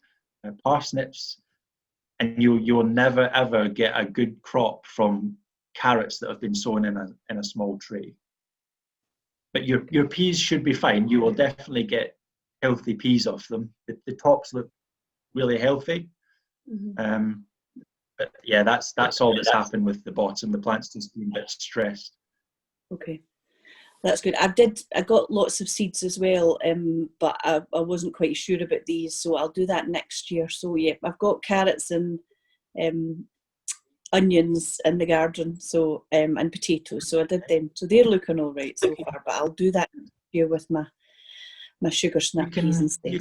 parsnips, and you'll never ever get a good crop from carrots that have been sown in a small tray. But your peas should be fine. You will definitely get healthy peas off them. The tops look really healthy. Mm-hmm. But yeah, that's all that's happened with the bottom. The plant's just been a bit stressed. Okay. That's good. I got lots of seeds as well, but I wasn't quite sure about these, so I'll do that next year. So yeah, I've got carrots and onions in the garden, so and potatoes. So I did them. So they're looking all right so far. But I'll do that here with my sugar snap peas instead.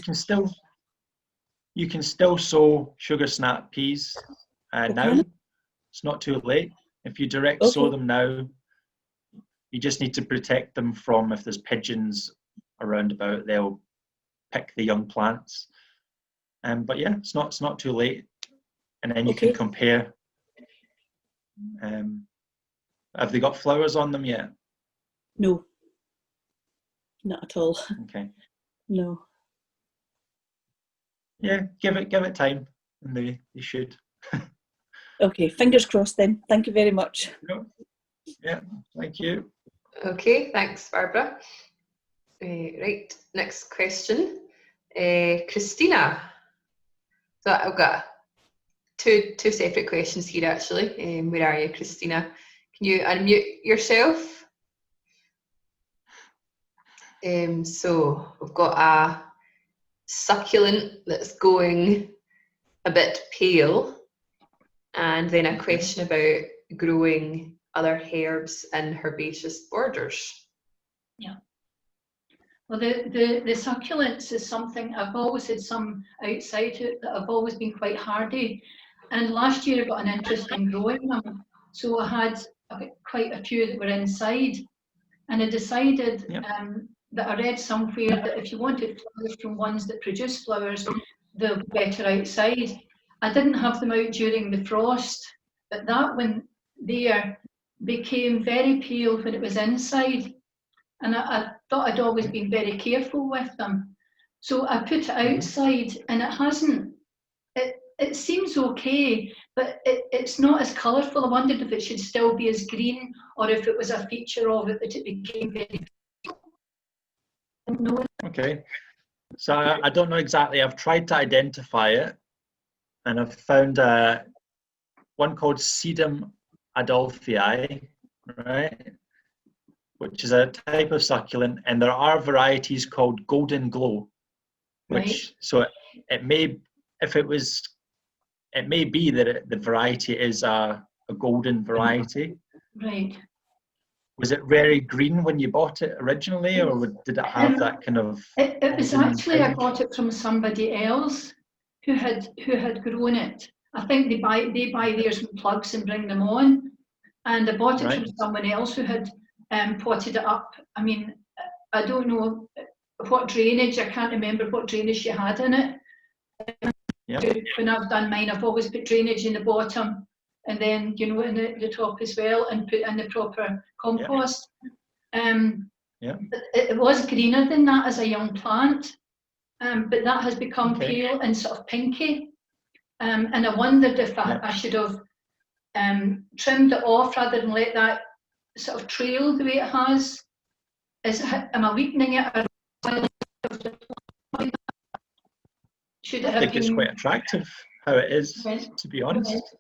You can still sow sugar snap peas now. It's not too late. If you direct sow them now, you just need to protect them from, if there's pigeons around about, they'll pick the young plants. But yeah, it's not too late. And then you can compare. Have they got flowers on them yet? No, not at all. Okay. No. Yeah, give it time, and they should. Okay, fingers crossed then. Thank you very much. Yeah, thank you. Okay, thanks, Barbara. Right, next question. Christina. So I've got two separate questions here, actually. Where are you, Christina? Can you unmute yourself? So we've got a succulent that's going a bit pale, and then a question about growing other herbs in herbaceous borders. Yeah. Well, the succulents is something I've always had some outside it that I've always been quite hardy, and last year I got an interest in growing them, so I had quite a few that were inside, and I decided that I read somewhere that if you wanted flowers from ones that produce flowers, they'll be better outside. I didn't have them out during the frost, but that one there became very pale when it was inside, and I thought I'd always been very careful with them. So I put it outside, and it hasn't. It seems okay, but it's not as colourful. I wondered if it should still be as green, or if it was a feature of it that it became very pale. Okay, so I don't know exactly. I've tried to identify it, and I've found one called Sedum Adolphii, right, which is a type of succulent, and there are varieties called Golden Glow, which so it may, if it was, it may be that the variety is a golden variety. Right. Was it very green when you bought it originally, or did it have that kind of? It was actually, I got it from somebody else who had grown it. I think they buy theirs in plugs and bring them on, and I bought it from someone else who had potted it up. I mean, I don't know what drainage. I can't remember what drainage she had in it. When I've done mine, I've always put drainage in the bottom, and then in the top as well, and put in the proper compost. It was greener than that as a young plant, but that has become pale and sort of pinky. And I wondered if I should have trimmed it off rather than let that sort of trail the way it has. Am I weakening it? Should it have think it's quite attractive how it is, to be honest.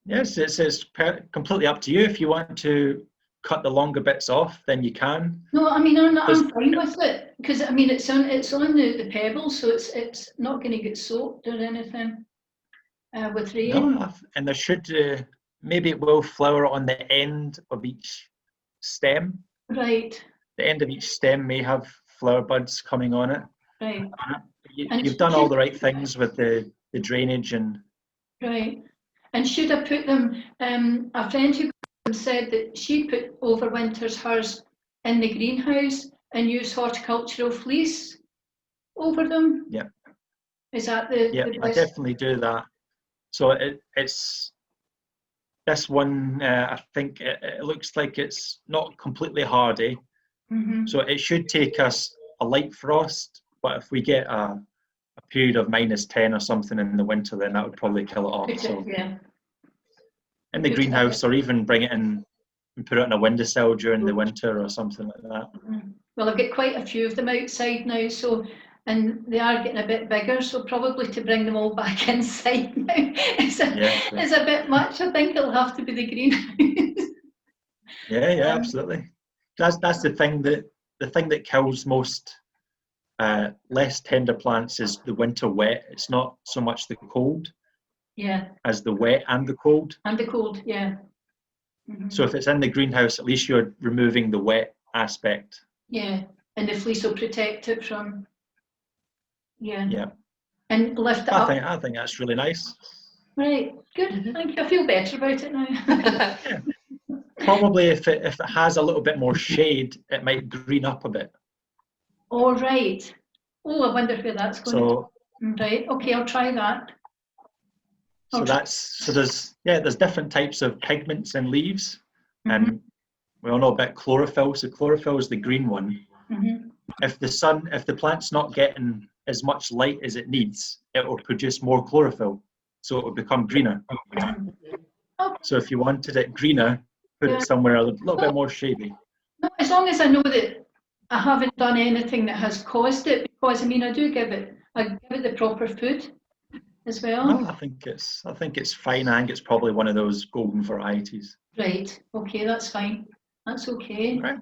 Yes, it's completely up to you. If you want to cut the longer bits off, then you can. No, I mean I'm fine with it, because I mean it's on the pebbles, so it's not going to get soaked or anything with rain. No, and there should maybe it will flower on the end of each stem. Right. The end of each stem may have flower buds coming on it. Right. You've done all the right things with the drainage and. Right. And should I put them? A friend who said that she put overwinters hers in the greenhouse and use horticultural fleece over them. Yeah. Is that the? Yeah, the I definitely do that. So it's this one. I think it looks like it's not completely hardy. Mm-hmm. So it should take us a light frost. But if we get a period of -10 or something in the winter, then that would probably kill it off. So in the greenhouse, or even bring it in and put it on a windowsill during the winter or something like that. Well, I've got quite a few of them outside now, and they are getting a bit bigger, so probably to bring them all back inside now is a bit much. I think it'll have to be the greenhouse. Yeah, absolutely. that's the thing that kills most less tender plants is the winter wet. It's not so much the cold. Yeah. As the wet and the cold. And the cold, yeah. Mm-hmm. So if it's in the greenhouse, at least you're removing the wet aspect. Yeah, and the fleece will protect it from. Yeah. Yeah. And lift it up. I think that's really nice. Right, good. Mm-hmm. Thank you. I feel better about it now. Yeah. Probably if it has a little bit more shade, it might green up a bit. All right. Oh, I wonder where that's going. So, right. Okay, I'll try that. There's different types of pigments in leaves, mm-hmm. and we all know about chlorophyll. So chlorophyll is the green one. Mm-hmm. If the plant's not getting as much light as it needs, it will produce more chlorophyll, so it will become greener. Okay. So if you wanted it greener, put it somewhere a little bit more shady. As long as I know that I haven't done anything that has caused it, because I mean I give it the proper food as well. No, I think it's fine. I think it's probably one of those golden varieties. Right. Okay, that's fine. That's okay. Right.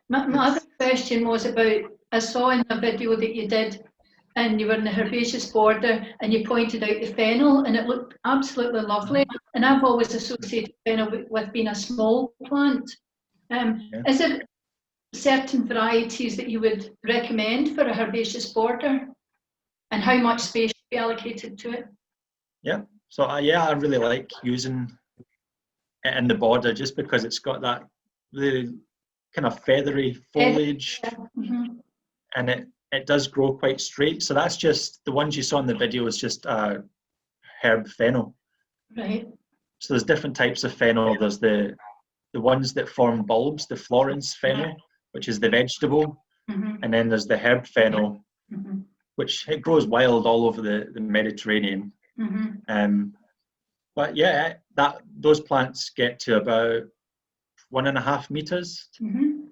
My other question was about, I saw in a video that you did, and you were in the herbaceous border, and you pointed out the fennel, and it looked absolutely lovely. And I've always associated fennel with being a small plant. Is there certain varieties that you would recommend for a herbaceous border, and how much space should be allocated to it? Yeah. So I really like using it in the border just because it's got that the kind of feathery foliage, mm-hmm. and it does grow quite straight. So that's just the ones you saw in the video is just herb fennel. Right. So there's different types of fennel. There's the ones that form bulbs, the Florence fennel, which is the vegetable, mm-hmm. and then there's the herb fennel, mm-hmm. which it grows wild all over the Mediterranean. Mm-hmm. But yeah, those plants get to about 1.5 meters. Mm-hmm.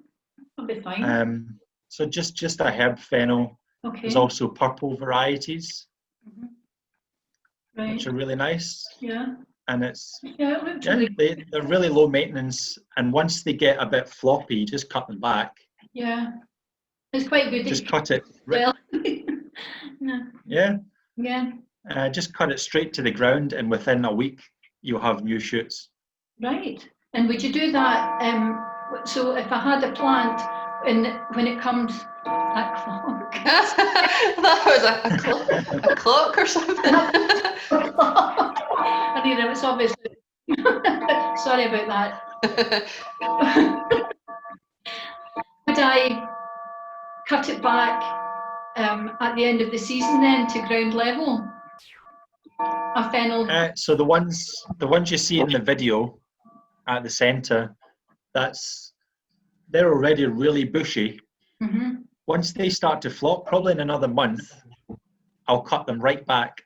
That'll be fine. So just a herb fennel. Okay. There's also purple varieties, mm-hmm. right. which are really nice. Yeah. And they're really low maintenance. And once they get a bit floppy, you just cut them back. Yeah. It's quite good. Just cut it. Well. Yeah. Yeah. Just cut it straight to the ground, and within a week, you'll have new shoots. Right. And would you do that? So if I had a plant, and when it comes, that clock. That was a clock or something. I mean, it was obviously. Sorry about that. Would I cut it back at the end of the season then to ground level? A fennel. So the ones you see in the video at the centre, they're already really bushy. Mm-hmm. Once they start to flop, probably in another month, I'll cut them right back,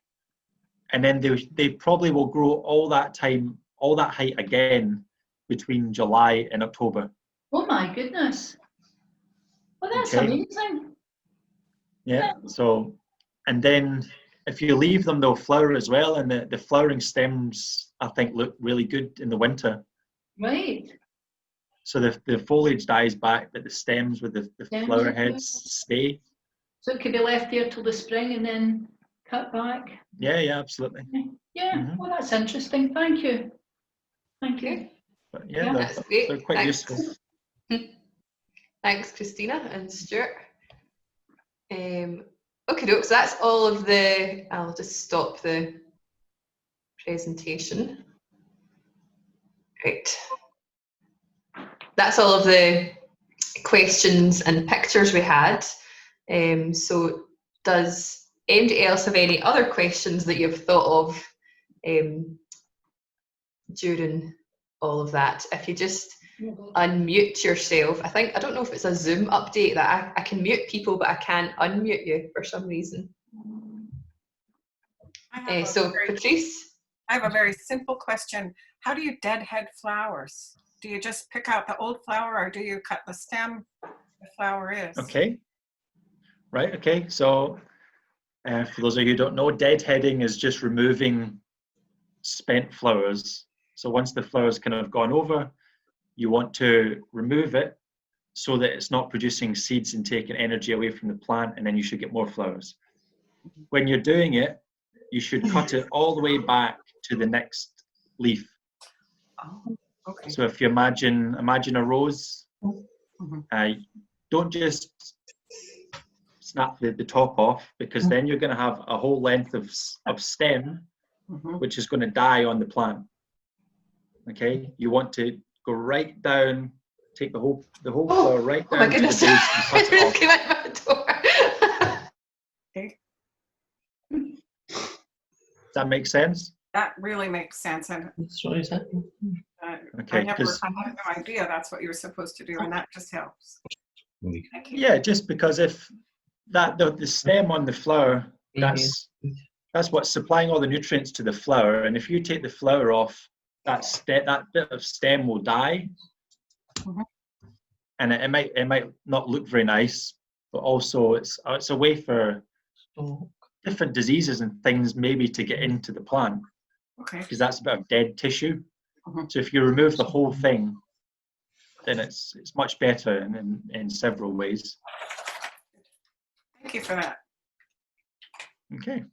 and then they probably will grow all that height again between July and October. Oh my goodness! Well, that's amazing. Yeah. So, and then if you leave them, they'll flower as well, and the flowering stems I think look really good in the winter. Right. So the foliage dies back, but the stems with the flower heads stay. So it could be left there till the spring and then cut back. Yeah, absolutely. Yeah, mm-hmm. Well, that's interesting. Thank you. Thank you. But That's great. They're quite useful. Thanks, Christina and Stuart. Okay, so that's all of I'll just stop the presentation. Great. That's all of the questions and pictures we had. So does anybody else have any other questions that you've thought of during all of that? If you just unmute yourself. I don't know if it's a Zoom update that I can mute people, but I can't unmute you for some reason. Patrice? I have a very simple question. How do you deadhead flowers? Do you just pick out the old flower, or do you cut the stem the flower is? Okay. Right, okay. So for those of you who don't know, deadheading is just removing spent flowers. So once the flower's kind of gone over, you want to remove it so that it's not producing seeds and taking energy away from the plant, and then you should get more flowers. When you're doing it, you should cut it all the way back to the next leaf. Oh, okay. So if you imagine a rose, don't just snap the top off, because then you're going to have a whole length of stem, which is going to die on the plant. Okay, you want to go right down, take the whole flower right down. Oh my goodness! To the base and cut it off. Came out my door. Okay. Does that make sense? That really makes sense. And okay, I had no idea that's what you were supposed to do, and that just helps. Thank you. Yeah, just because if the stem on the flower, that's what's supplying all the nutrients to the flower, and if you take the flower off, that bit of stem will die, and it might not look very nice, but also it's a way for different diseases and things maybe to get into the plant. Okay. Because that's a bit of dead tissue. So if you remove the whole thing, then it's much better in several ways. Thank you for that. Okay.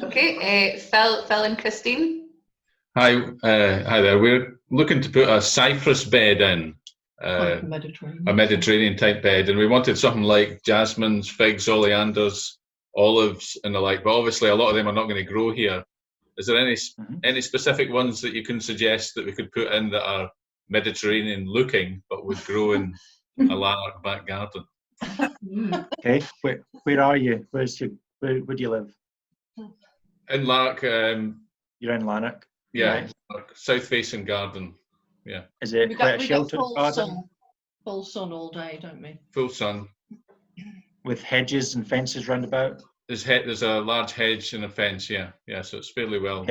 Okay, Phil and Christine. Hi there. We're looking to put a cypress bed in, a Mediterranean type bed, and we wanted something like jasmines, figs, oleanders, olives, and the like. But obviously, a lot of them are not going to grow here. Is there any specific ones that you can suggest that we could put in that are Mediterranean looking but would grow in a Lanark back garden? Okay, where are you? Where do you live? In Lanark. You're in Lanark. Yeah, right. South facing garden. Yeah. Is it quite a sheltered garden? Full sun all day, don't we? Full sun. With hedges and fences round about? There's a large hedge and a fence, yeah. So it's fairly well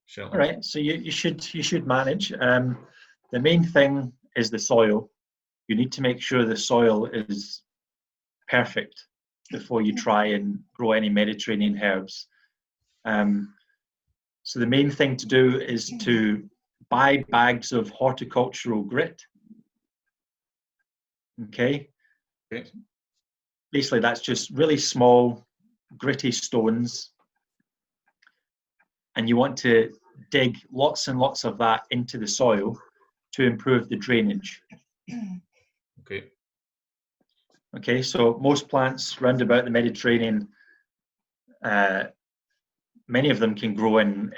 sheltered. All right, so you should manage. The main thing is the soil. You need to make sure the soil is perfect before you try and grow any Mediterranean herbs. So the main thing to do is to buy bags of horticultural grit. Okay. Basically, that's just really small, gritty stones, and you want to dig lots and lots of that into the soil to improve the drainage. Okay, so most plants round about the Mediterranean, many of them can grow in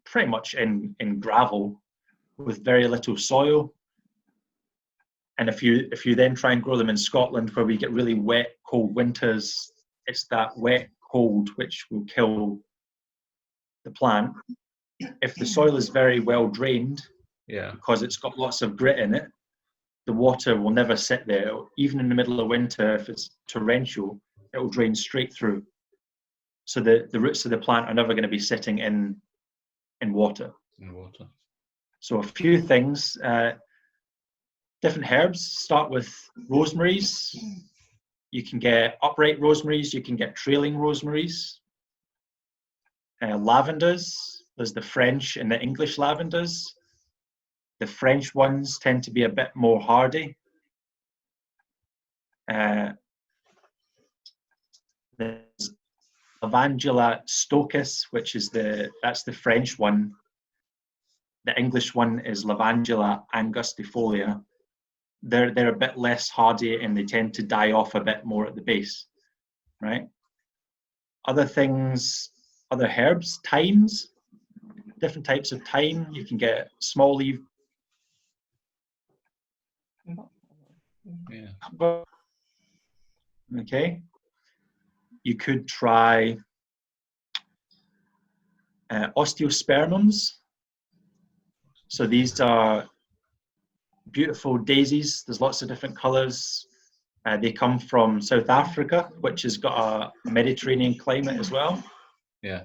pretty much in gravel with very little soil. And if you then try and grow them in Scotland, where we get really wet, cold winters, it's that wet, cold which will kill the plant. If the soil is very well drained, because it's got lots of grit in it, the water will never sit there. Even in the middle of winter, if it's torrential, it will drain straight through. So the roots of the plant are never going to be sitting in water. So a few things. Different herbs. Start with rosemaries. You can get upright rosemaries. You can get trailing rosemaries. Lavenders. There's the French and the English lavenders. The French ones tend to be a bit more hardy. There's Lavandula stochas, which is that's the French one. The English one is Lavandula angustifolia. They're a bit less hardy and they tend to die off a bit more at the base, right? Other things, other herbs, thymes, different types of thyme. You can get small leaf. Okay. You could try osteospermums. So these are beautiful daisies. There's lots of different colours. They come from South Africa, which has got a Mediterranean climate as well. Yeah.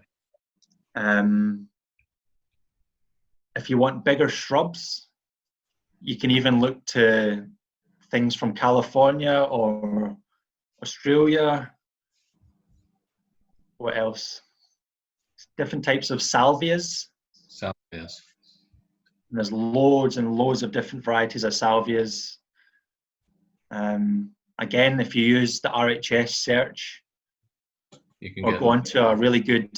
If you want bigger shrubs, you can even look to things from California or Australia. What else? Different types of salvias. Salvias. And there's loads and loads of different varieties of salvias. Again, if you use the RHS search, you can or go onto a really good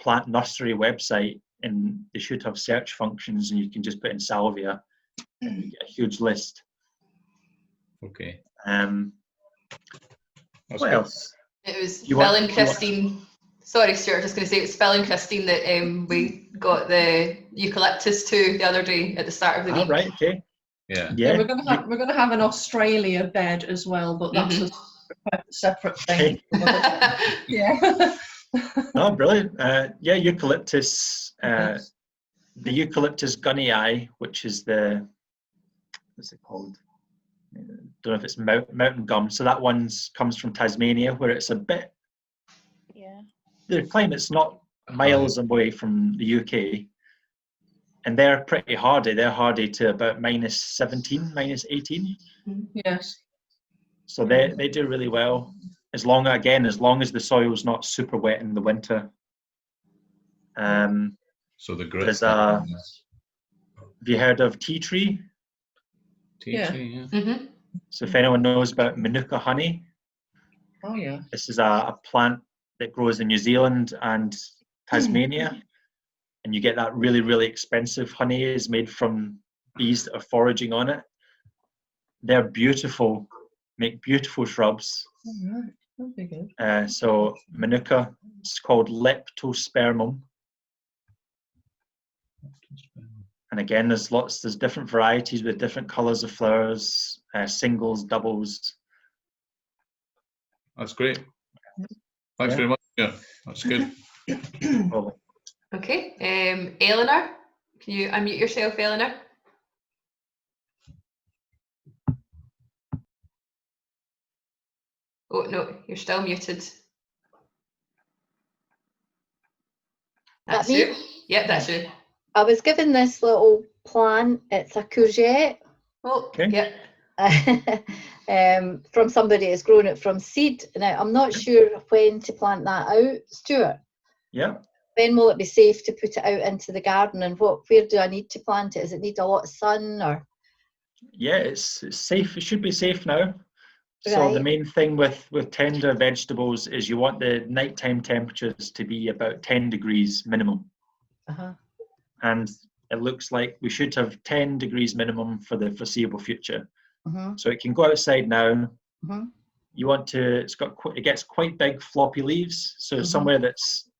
plant nursery website, and they should have search functions, and you can just put in salvia and you get a huge list. Okay. What else? It was Phil and Christine. Sorry, Stuart, just going to say it was Phil and Christine that we got the eucalyptus to the other day at the start of the week. Right, okay. Yeah. We're going to have an Australia bed as well, but that's a separate thing. Yeah. Oh, brilliant. Yeah, eucalyptus. The eucalyptus gunnii, which is what's it called? I don't know if it's mountain gum. So that comes from Tasmania, where it's a bit. Yeah. The climate's not miles away from the UK, and they're pretty hardy. They're hardy to about -17, -18. Yes. So they do really well, as long as the soil's not super wet in the winter. So the grit. Have you heard of tea tree? Tea tree, yeah. Mm-hmm. So if anyone knows about Manuka honey, oh yeah, this is a plant that grows in New Zealand and Tasmania, and you get that really, really expensive honey is made from bees that are foraging on it. They're beautiful, make beautiful shrubs. all right, that'd be good. So Manuka, it's called Leptospermum. And again, there's different varieties with different colours of flowers, singles, doubles. That's great. Thanks very much. Yeah, that's good. Okay, Eleanor, can you unmute yourself, Eleanor? Oh no, you're still muted. That's you. Yep, that's you. I was given this little plant. It's a courgette. Oh, okay. Yep. From somebody who's grown it from seed. Now, I'm not sure when to plant that out, Stuart. Yeah. When will it be safe to put it out into the garden, and where do I need to plant it? Does it need a lot of sun, or? Yeah, it's safe. It should be safe now. So the main thing with tender vegetables is you want the nighttime temperatures to be about 10 degrees minimum. And it looks like we should have 10 degrees minimum for the foreseeable future. So it can go outside now. You want to, it gets quite big floppy leaves. So somewhere that's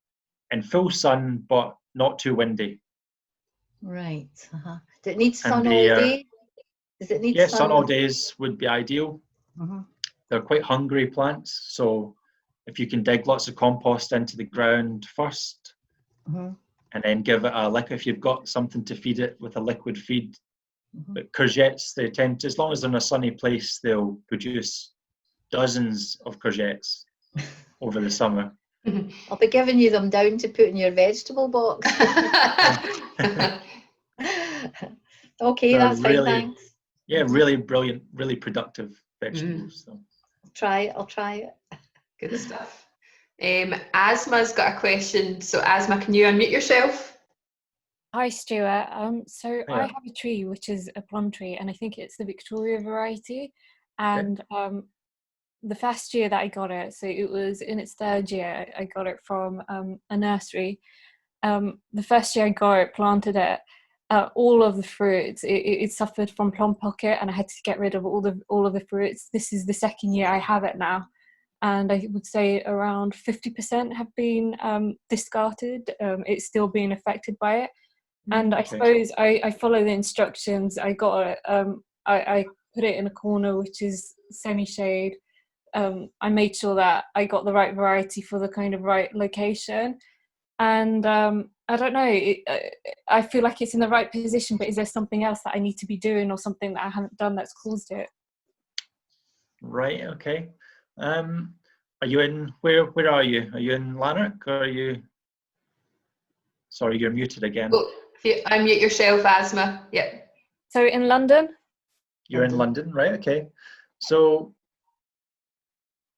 in full sun, but not too windy. Right. Do it need sun all day? Does it need sun? Sun all days would be ideal. They're quite hungry plants. So if you can dig lots of compost into the ground first, and then give it if you've got something to feed it with a liquid feed. But courgettes, they tend to, as long as they're in a sunny place, they'll produce dozens of courgettes over the summer. I'll be giving you them down to put in your vegetable box. Okay, that's fine, thanks. Yeah, really brilliant, really productive vegetables. So. I'll try it. Good stuff. Asma's got a question. So Asma, can you unmute yourself? Hi Stuart. So I have a tree which is a plum tree, and I think it's the Victoria variety. And the first year that I got it, so it was in its third year, I got it from a nursery. The first year I got it, planted it, all of the fruits, it suffered from plum pocket, and I had to get rid of all of the fruits. This is the second year I have it now, and I would say around 50% have been discarded. It's still being affected by it. And I suppose I follow the instructions. I got it. I put it in a corner which is semi-shade. I made sure that I got the right variety for the kind of right location. And I don't know. I feel like it's in the right position. But is there something else that I need to be doing, or something that I haven't done that's caused it? Right. Okay. Are you in? Where are you? Are you in Lanark, or are you? Sorry, you're muted again. Oh, if you unmute yourself, Asma. Yeah. So in London? You're in London, right? Okay. So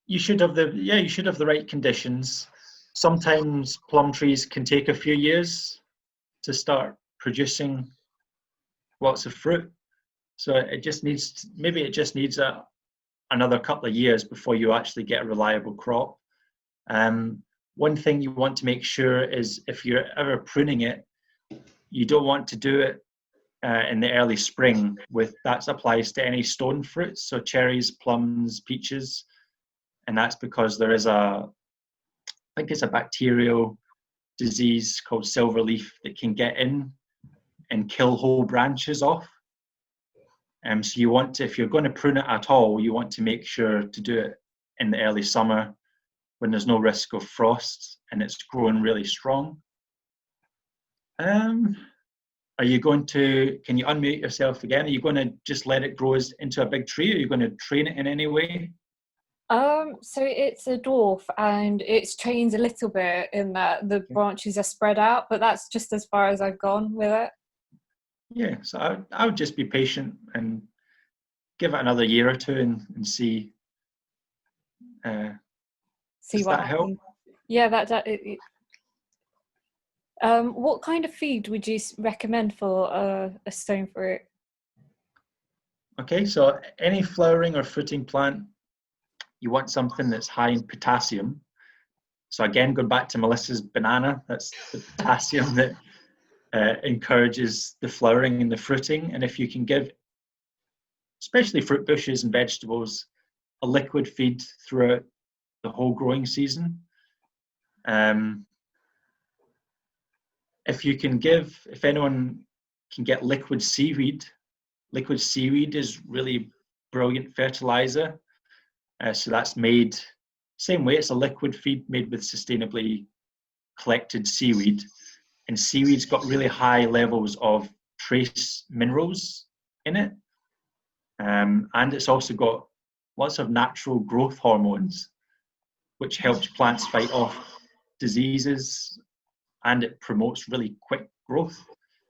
you should have the right conditions. Sometimes plum trees can take a few years to start producing lots of fruit. So it just needs, maybe it just needs another couple of years before you actually get a reliable crop. One thing you want to make sure is if you're ever pruning it, you don't want to do it in the early spring. That applies to any stone fruits, so cherries, plums, peaches, and that's because there is I think it's a bacterial disease called silverleaf that can get in and kill whole branches off. So you want to, if you're going to prune it at all, you want to make sure to do it in the early summer when there's no risk of frost and it's growing really strong. Are you going to, can you unmute yourself again? Are you going to just let it grow into a big tree? Are you going to train it in any way? So it's a dwarf and it's trained a little bit in that the branches are spread out, but that's just as far as I've gone with it. Yeah, so I would just be patient and give it another year or two and see. Does that help? Yeah, what kind of feed would you recommend for a stone fruit? Okay, so any flowering or fruiting plant, you want something that's high in potassium. So again, going back to Melissa's banana, that's the potassium that encourages the flowering and the fruiting. And if you can give, especially fruit bushes and vegetables, a liquid feed throughout the whole growing season. If anyone can get liquid seaweed is really brilliant fertilizer. So that's made same way, it's a liquid feed made with sustainably collected seaweed. And seaweed's got really high levels of trace minerals in it. And it's also got lots of natural growth hormones, which helps plants fight off diseases, and it promotes really quick growth.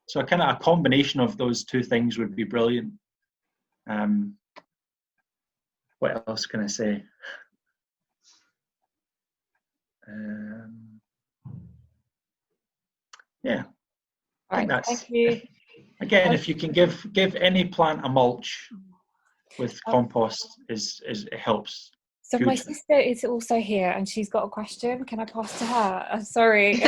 So a combination of those two things would be brilliant. What else can I say? Yeah, I think that's, thank you. Again, if you can give any plant a mulch with compost, it helps. So my sister is also here and she's got a question. Can I pass to her? Sorry.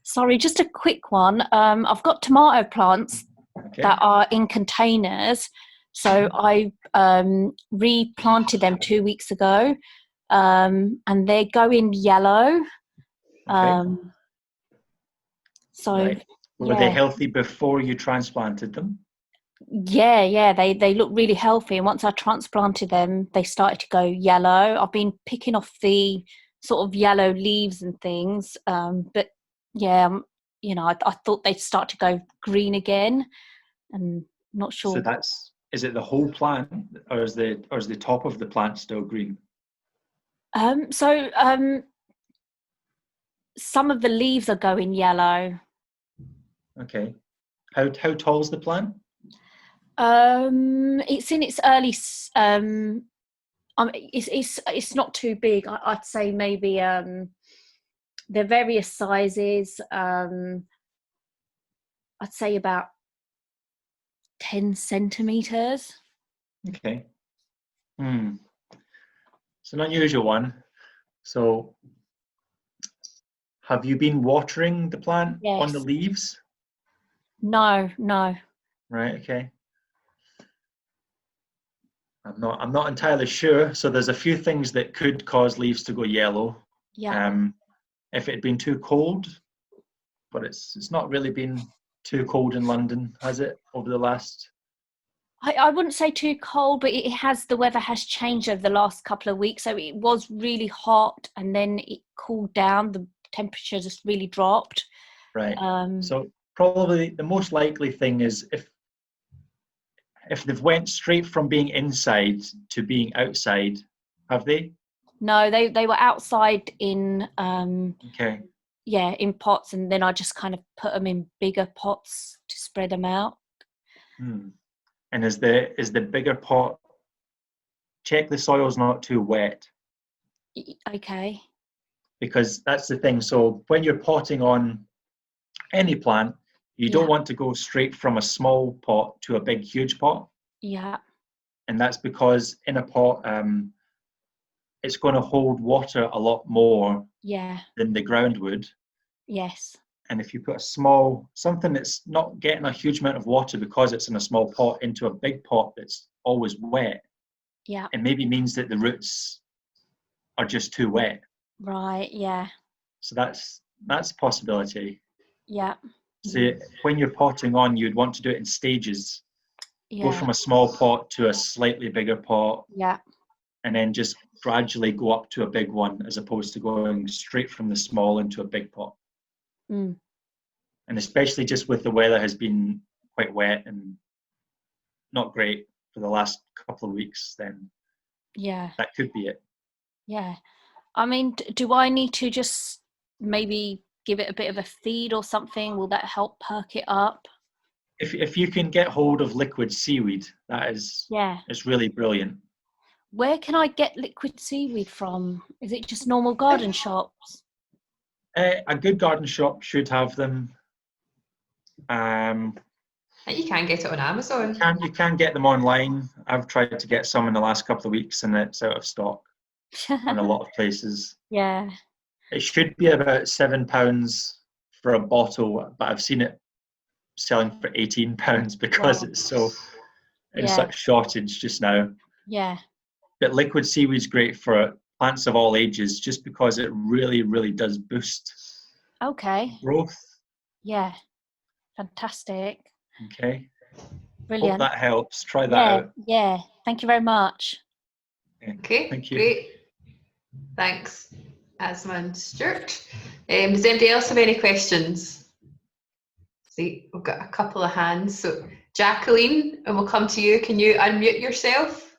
Sorry, just a quick one. I've got tomato plants that are in containers. So I replanted them 2 weeks ago, and they're going yellow. Were they healthy before you transplanted them? Yeah, they look really healthy, and once I transplanted them, they started to go yellow. I've been picking off the sort of yellow leaves and things, but yeah, I thought they'd start to go green again, and not sure. So is it the whole plant, or is the top of the plant still green? Some of the leaves are going yellow. Okay. How tall is the plant? It's in its early. It's not too big. I'd say maybe they're various sizes. I'd say about 10 centimeters. Okay. It's an unusual one. So, have you been watering the plant on the leaves? No. Right. Okay. I'm not entirely sure. So there's a few things that could cause leaves to go yellow. Yeah. If it had been too cold, but it's not really been too cold in London, has it, over the last? I wouldn't say too cold, but the weather has changed over the last couple of weeks. So it was really hot, and then it cooled down. The temperature just really dropped. Right. So probably the most likely thing is if they've went straight from being inside to being outside, have they? No, they were outside in in pots, and then I just kind of put them in bigger pots to spread them out. And is the bigger pot, check the soil's not too wet. Okay. Because that's the thing. So when you're potting on any plant, you don't want to go straight from a small pot to a big, huge pot. Yeah. And that's because in a pot, it's going to hold water a lot more than the ground would. Yes. And if you put something that's not getting a huge amount of water because it's in a small pot into a big pot that's always wet, it maybe means that the roots are just too wet. Right, yeah. So that's a possibility. Yeah. So when you're potting on, you'd want to do it in stages. Yeah. Go from a small pot to a slightly bigger pot. Yeah. And then just gradually go up to a big one, as opposed to going straight from the small into a big pot. Mm. And especially just with the weather has been quite wet and not great for the last couple of weeks, then that could be it. Yeah. I mean, do I need to just maybe give it a bit of a feed or something? Will that help perk it up? If you can get hold of liquid seaweed, that is it's really brilliant. Where can I get liquid seaweed from? Is it just normal garden shops? A good garden shop should have them. You can get it on Amazon. You can get them online. I've tried to get some in the last couple of weeks and it's out of stock in a lot of places. Yeah. It should be about £7 for a bottle, but I've seen it selling for £18 because it's so in such shortage just now. Yeah. But liquid seaweed's great for plants of all ages just because it really, really does boost growth. Yeah. Fantastic. Okay. Brilliant. Hope that helps. Try that out. Yeah. Thank you very much. Okay. Thank you. Great. Thanks, Asma and Stuart. Does anybody else have any questions? See, we've got a couple of hands. So Jacqueline, and we'll come to you. Can you unmute yourself?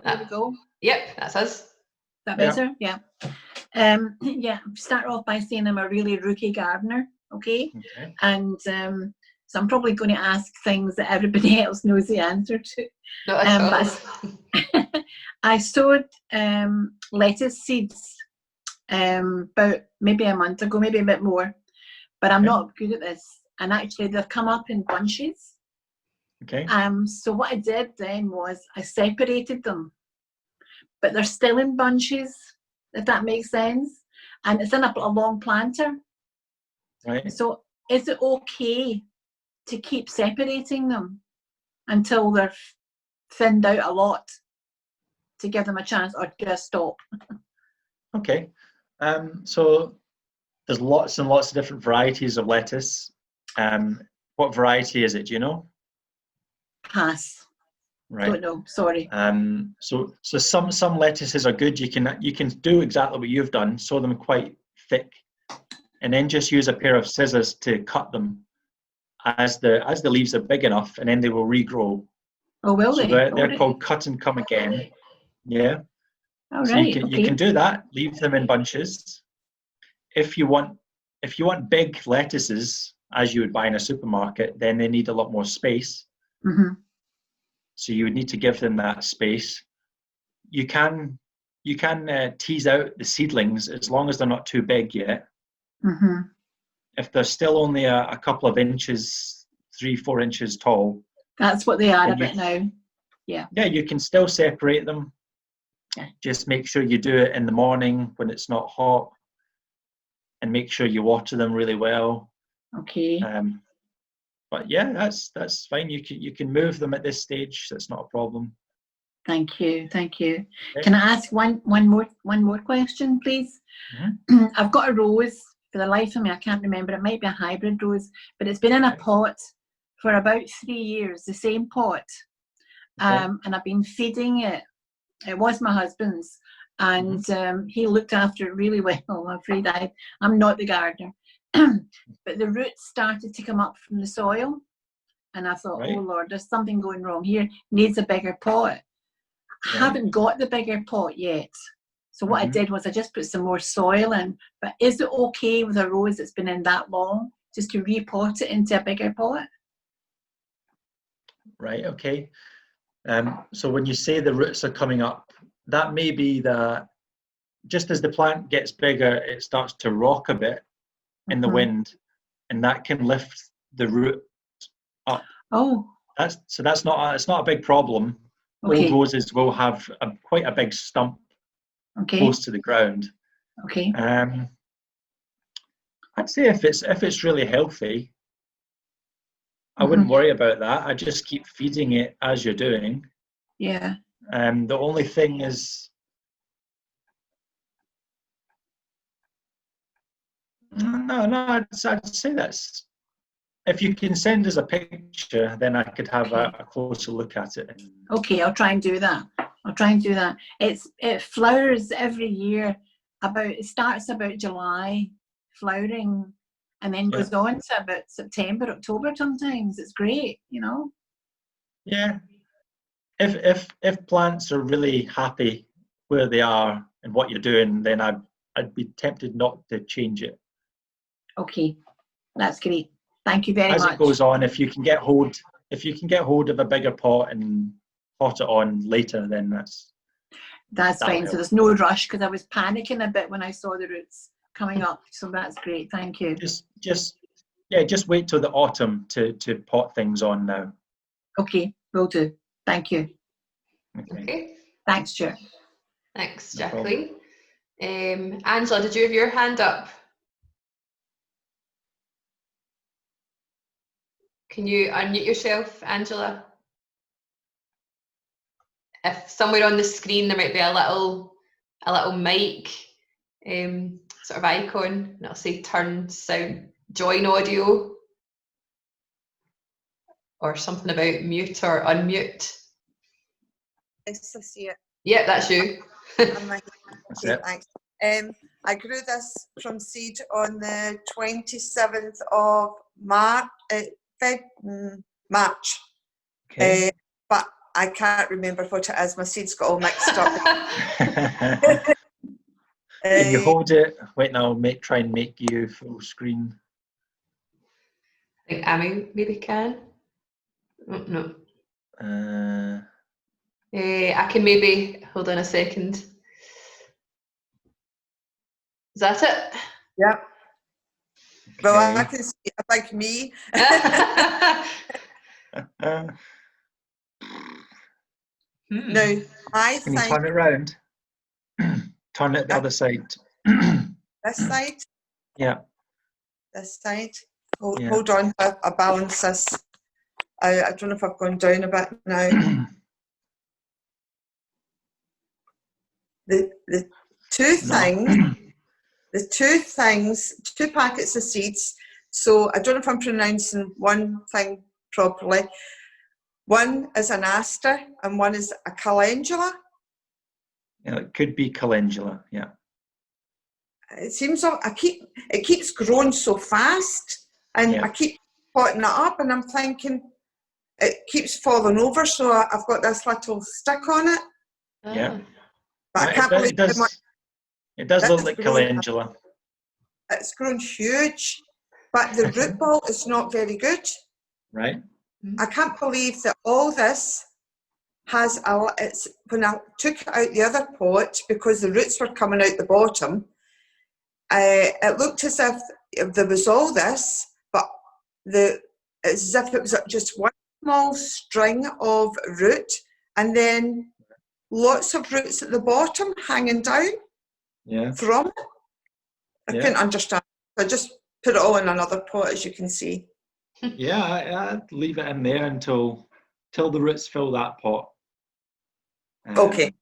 There we go. Yep, that's us. Is that better? Yeah. Start off by saying I'm a really rookie gardener, okay? And so I'm probably going to ask things that everybody else knows the answer to. Not at all. I sowed lettuce seeds about maybe a month ago, maybe a bit more, but I'm not good at this. And actually they've come up in bunches. Okay. So what I did then was I separated them, but they're still in bunches, if that makes sense. And it's in a long planter. Right. So is it okay to keep separating them until they're thinned out a lot to give them a chance, or just stop? Okay. So there's lots and lots of different varieties of lettuce. What variety is it? Do you know? Pass. Right. Don't know. Sorry. So some lettuces are good. You can do exactly what you've done. Sow them quite thick, and then just use a pair of scissors to cut them as the leaves are big enough, and then they will regrow. Oh, will so they? They're called cut and come again. Yeah. All so right. you can do that. Leave them in bunches. If you want big lettuces, as you would buy in a supermarket, then they need a lot more space. Mm-hmm. So you would need to give them that space. You can tease out the seedlings as long as they're not too big yet. Mm-hmm. If they're still only a couple of inches, 3-4 inches tall. That's what they are a bit now. Yeah. Yeah, you can still separate them. Yeah. Just make sure you do it in the morning when it's not hot, and make sure you water them really well. Okay. But yeah, that's fine. You can move them at this stage. That's not a problem. Thank you. Okay. Can I ask one more question, please? Mm-hmm. I've got a rose. For the life of me, I can't remember. It might be a hybrid rose, but it's been in a pot for about 3 years, the same pot. And I've been feeding it. It was my husband's, and he looked after it really well. I'm afraid I'm not the gardener. But the roots started to come up from the soil, and I thought, oh Lord, there's something going wrong here. Needs a bigger pot. I haven't got the bigger pot yet. So what I did was I just put some more soil in. But is it okay with a rose that's been in that long just to repot it into a bigger pot? Right, okay. So when you say the roots are coming up, that may be that just as the plant gets bigger, it starts to rock a bit in the wind, and that can lift the root up. Oh. It's not a big problem. Okay. Old roses will have quite a big stump close to the ground. Okay. I'd say if it's really healthy, I wouldn't worry about that. I just keep feeding it as you're doing. Yeah. The only thing is, no, I'd say that's, if you can send us a picture, then I could have a closer look at it. Okay, I'll try and do that. It flowers every year. It starts about July, flowering, and then goes on to about September, October sometimes. It's great, you know. Yeah. If plants are really happy where they are and what you're doing, then I'd be tempted not to change it. Okay, that's great. Thank you very much. As it goes on, if you can get hold of a bigger pot and pot it on later, then that's fine. So there's no rush, because I was panicking a bit when I saw the roots coming up. So that's great. Thank you. Just wait till the autumn to pot things on now. Okay, will do. Thank you. Okay. Thanks, Stuart. Thanks, Jacqueline. Angela, did you have your hand up? Can you unmute yourself, Angela? If somewhere on the screen there might be a little mic sort of icon, and it'll say turn sound, join audio, or something about mute or unmute. Yes, I see it. Yeah, that's you. Okay, thanks. I grew this from seed on the 27th of March. Okay. But I can't remember what it is. My seeds got all mixed up. Can you hold it? Wait, now I'll try and make you full screen. I think Amy maybe can. Oh, no. I can maybe, hold on a second. Is that it? Yeah. Well, I can see it like me. No, I Can think. you turn it around? Turn it the other side. This side? Yeah. This side? Hold on, I balance this. I don't know if I've gone down a bit now. The two packets of seeds. So I don't know if I'm pronouncing one thing properly. One is an aster and one is a calendula. Yeah, it could be calendula. Yeah. It seems it keeps growing so fast, and I keep potting it up, and I'm thinking it keeps falling over. So I've got this little stick on it. Yeah. But I can't believe how much. It does look like calendula. It's grown huge, but the root ball is not very good. Right. I can't believe that all this has when I took it out the other pot, because the roots were coming out the bottom, it looked as if there was all this, but it's as if it was just one small string of root, and then lots of roots at the bottom hanging down from it. I couldn't understand. I just put it all in another pot, as you can see. Yeah, I'd leave it in there until the roots fill that pot. Okay.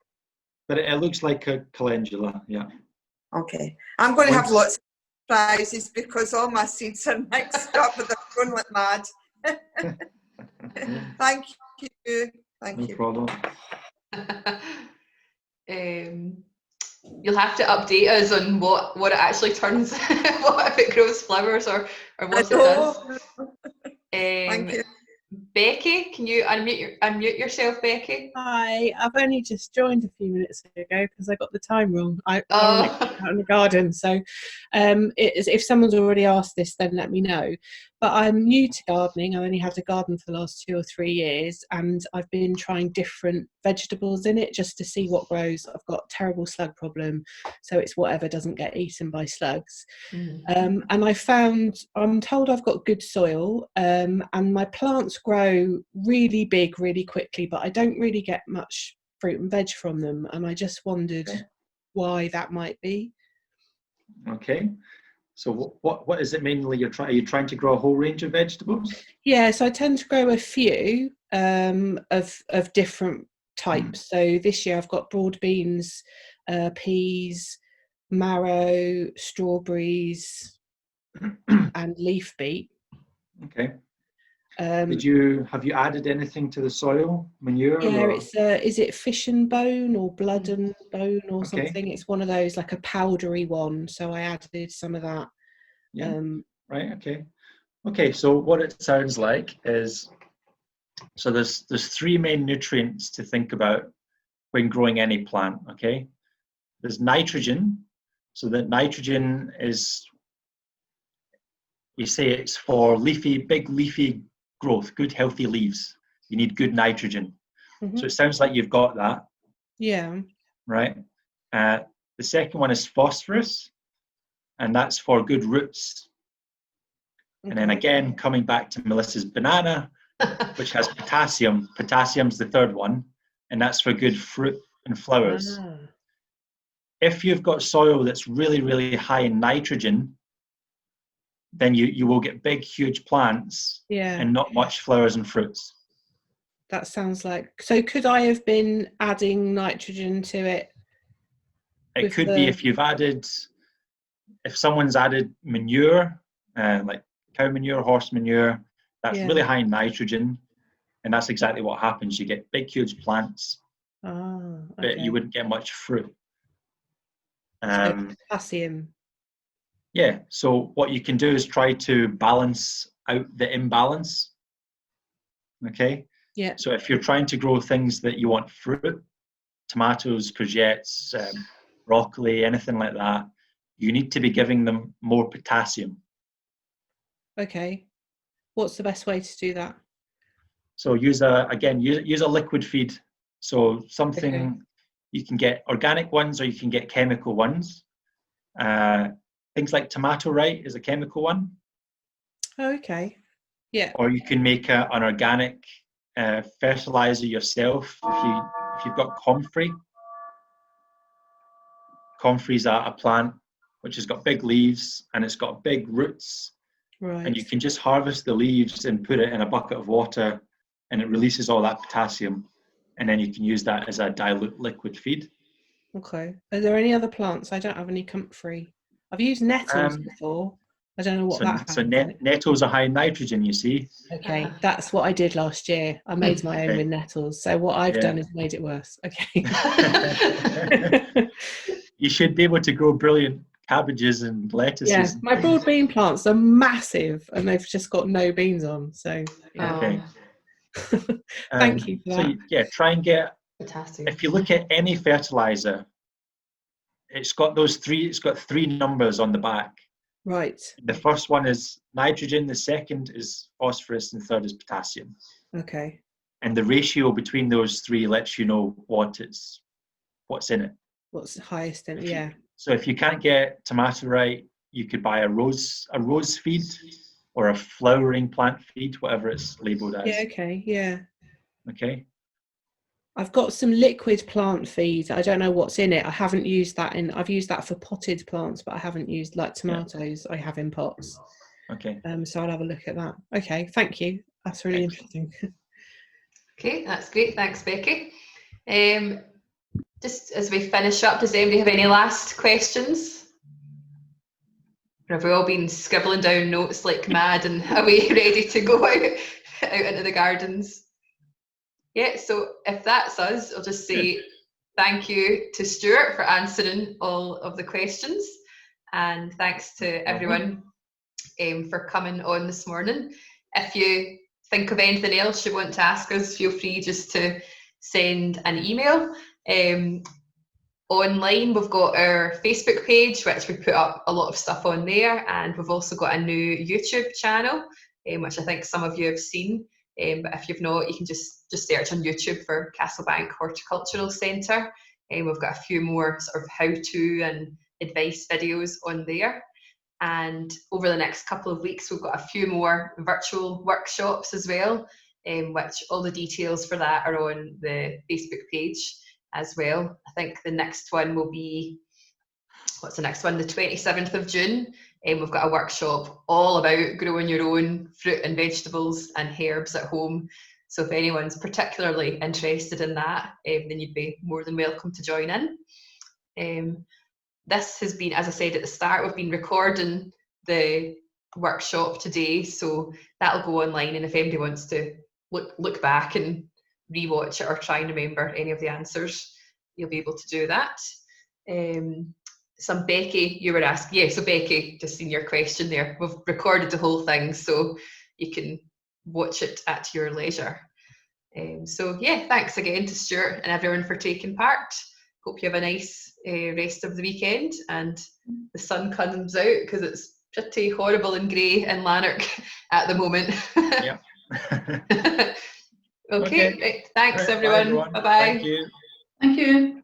But it looks like a calendula, yeah. Okay. I'm going to have lots of surprises, because all my seeds are mixed up and they're going like mad. Thank you. No problem. You'll have to update us on what it actually turns, what if it grows flowers or what it does. Thank you. Becky, can you unmute yourself, Becky? Hi, I've only just joined a few minutes ago because I got the time wrong. I'm out in the garden, so if someone's already asked this, then let me know. But I'm new to gardening. I only had a garden for the last 2 or 3 years, and I've been trying different vegetables in it just to see what grows. I've got a terrible slug problem, so it's whatever doesn't get eaten by slugs. And I'm told I've got good soil, and my plants grow really big really quickly, but I don't really get much fruit and veg from them, and I just wondered why that might be. Okay. So what is it mainly are you trying to grow a whole range of vegetables? Yeah, so I tend to grow a few of different types. So this year I've got broad beans, peas, marrow, strawberries, and leaf beet. Okay. Have you added anything to the soil, manure? Yeah, or? it's is it fish and bone or blood and bone or something? It's one of those, like a powdery one. So I added some of that. Yeah. Right. Okay. Okay. So what it sounds like is, so there's 3 main nutrients to think about when growing any plant. Okay. There's nitrogen. So that nitrogen is, we say it's for big leafy growth, good healthy leaves. You need good nitrogen. So it sounds like you've got that. Yeah. Right. The second one is phosphorus, and that's for good roots. And then again, coming back to Melissa's banana, which has potassium. Potassium's the third one, and that's for good fruit and flowers. If you've got soil that's really, really high in nitrogen, then you will get big, huge plants and not much flowers and fruits. That sounds like... So could I have been adding nitrogen to it? It could be if someone's added manure, like cow manure, horse manure, that's really high in nitrogen, and that's exactly what happens. You get big, huge plants, but you wouldn't get much fruit. Potassium. Yeah, so what you can do is try to balance out the imbalance. Okay? Yeah. So if you're trying to grow things that you want fruit, tomatoes, courgettes, broccoli, anything like that, you need to be giving them more potassium. Okay. What's the best way to do that? So use a liquid feed. So something you can get organic ones or you can get chemical ones. Things like tomato right is a chemical one. Okay. Yeah. Or you can make an organic fertilizer yourself if you've got comfrey. Comfrey's a plant which has got big leaves and it's got big roots. Right. And you can just harvest the leaves and put it in a bucket of water, and it releases all that potassium, and then you can use that as a dilute liquid feed. Okay. Are there any other plants? I don't have any comfrey. I've used nettles before. I don't know what that. So nettles are high in nitrogen, you see. Okay, that's what I did last year. I made my own with nettles. So what I've done is made it worse. Okay. You should be able to grow brilliant cabbages and lettuces. Yeah, my broad bean plants are massive and they've just got no beans on. So okay. Thank you for that. So try and get potassium. If you look at any fertilizer, it's got 3 numbers on the back. Right. The first one is nitrogen, the second is phosphorus, and the third is potassium. Okay. And the ratio between those 3 lets you know what's in it. What's the highest in it? Yeah. So if you can't get tomato right, you could buy a rose feed or a flowering plant feed, whatever it's labelled as. Yeah, okay, yeah. Okay. I've got some liquid plant feed. I don't know what's in it. I haven't used that I've used that for potted plants, but I haven't used like tomatoes. I have in pots. Okay. So I'll have a look at that. Okay, thank you. That's really interesting. Okay, that's great. Thanks, Becky. Just as we finish up, does anybody have any last questions? Or have we all been scribbling down notes like mad and are we ready to go out into the gardens? Yeah, so if that's us, I'll just say thank you to Stuart for answering all of the questions, and thanks to everyone for coming on this morning. If you think of anything else you want to ask us, feel free just to send an email. Online, we've got our Facebook page, which we put up a lot of stuff on there, and we've also got a new YouTube channel, which I think some of you have seen. But if you've not, you can just search on YouTube for Castlebank Horticultural Centre. We've got a few more sort of how-to and advice videos on there. And over the next couple of weeks, we've got a few more virtual workshops as well, which all the details for that are on the Facebook page as well. I think the next one will be, what's the next one? The 27th of June. We've got a workshop all about growing your own fruit and vegetables and herbs at home. So if anyone's particularly interested in that, then you'd be more than welcome to join in. This has been, as I said at the start, we've been recording the workshop today, so that'll go online, and if anybody wants to look back and rewatch it or try and remember any of the answers, you'll be able to do that. Becky, you were asking, yeah, so Becky, just in your question there, we've recorded the whole thing, so you can watch it at your leisure. So yeah, thanks again to Stuart and everyone for taking part. Hope you have a nice rest of the weekend, and the sun comes out because it's pretty horrible and grey in Lanark at the moment. Yeah. Okay, right. Thanks right, everyone. Bye-bye. Thank you. Thank you.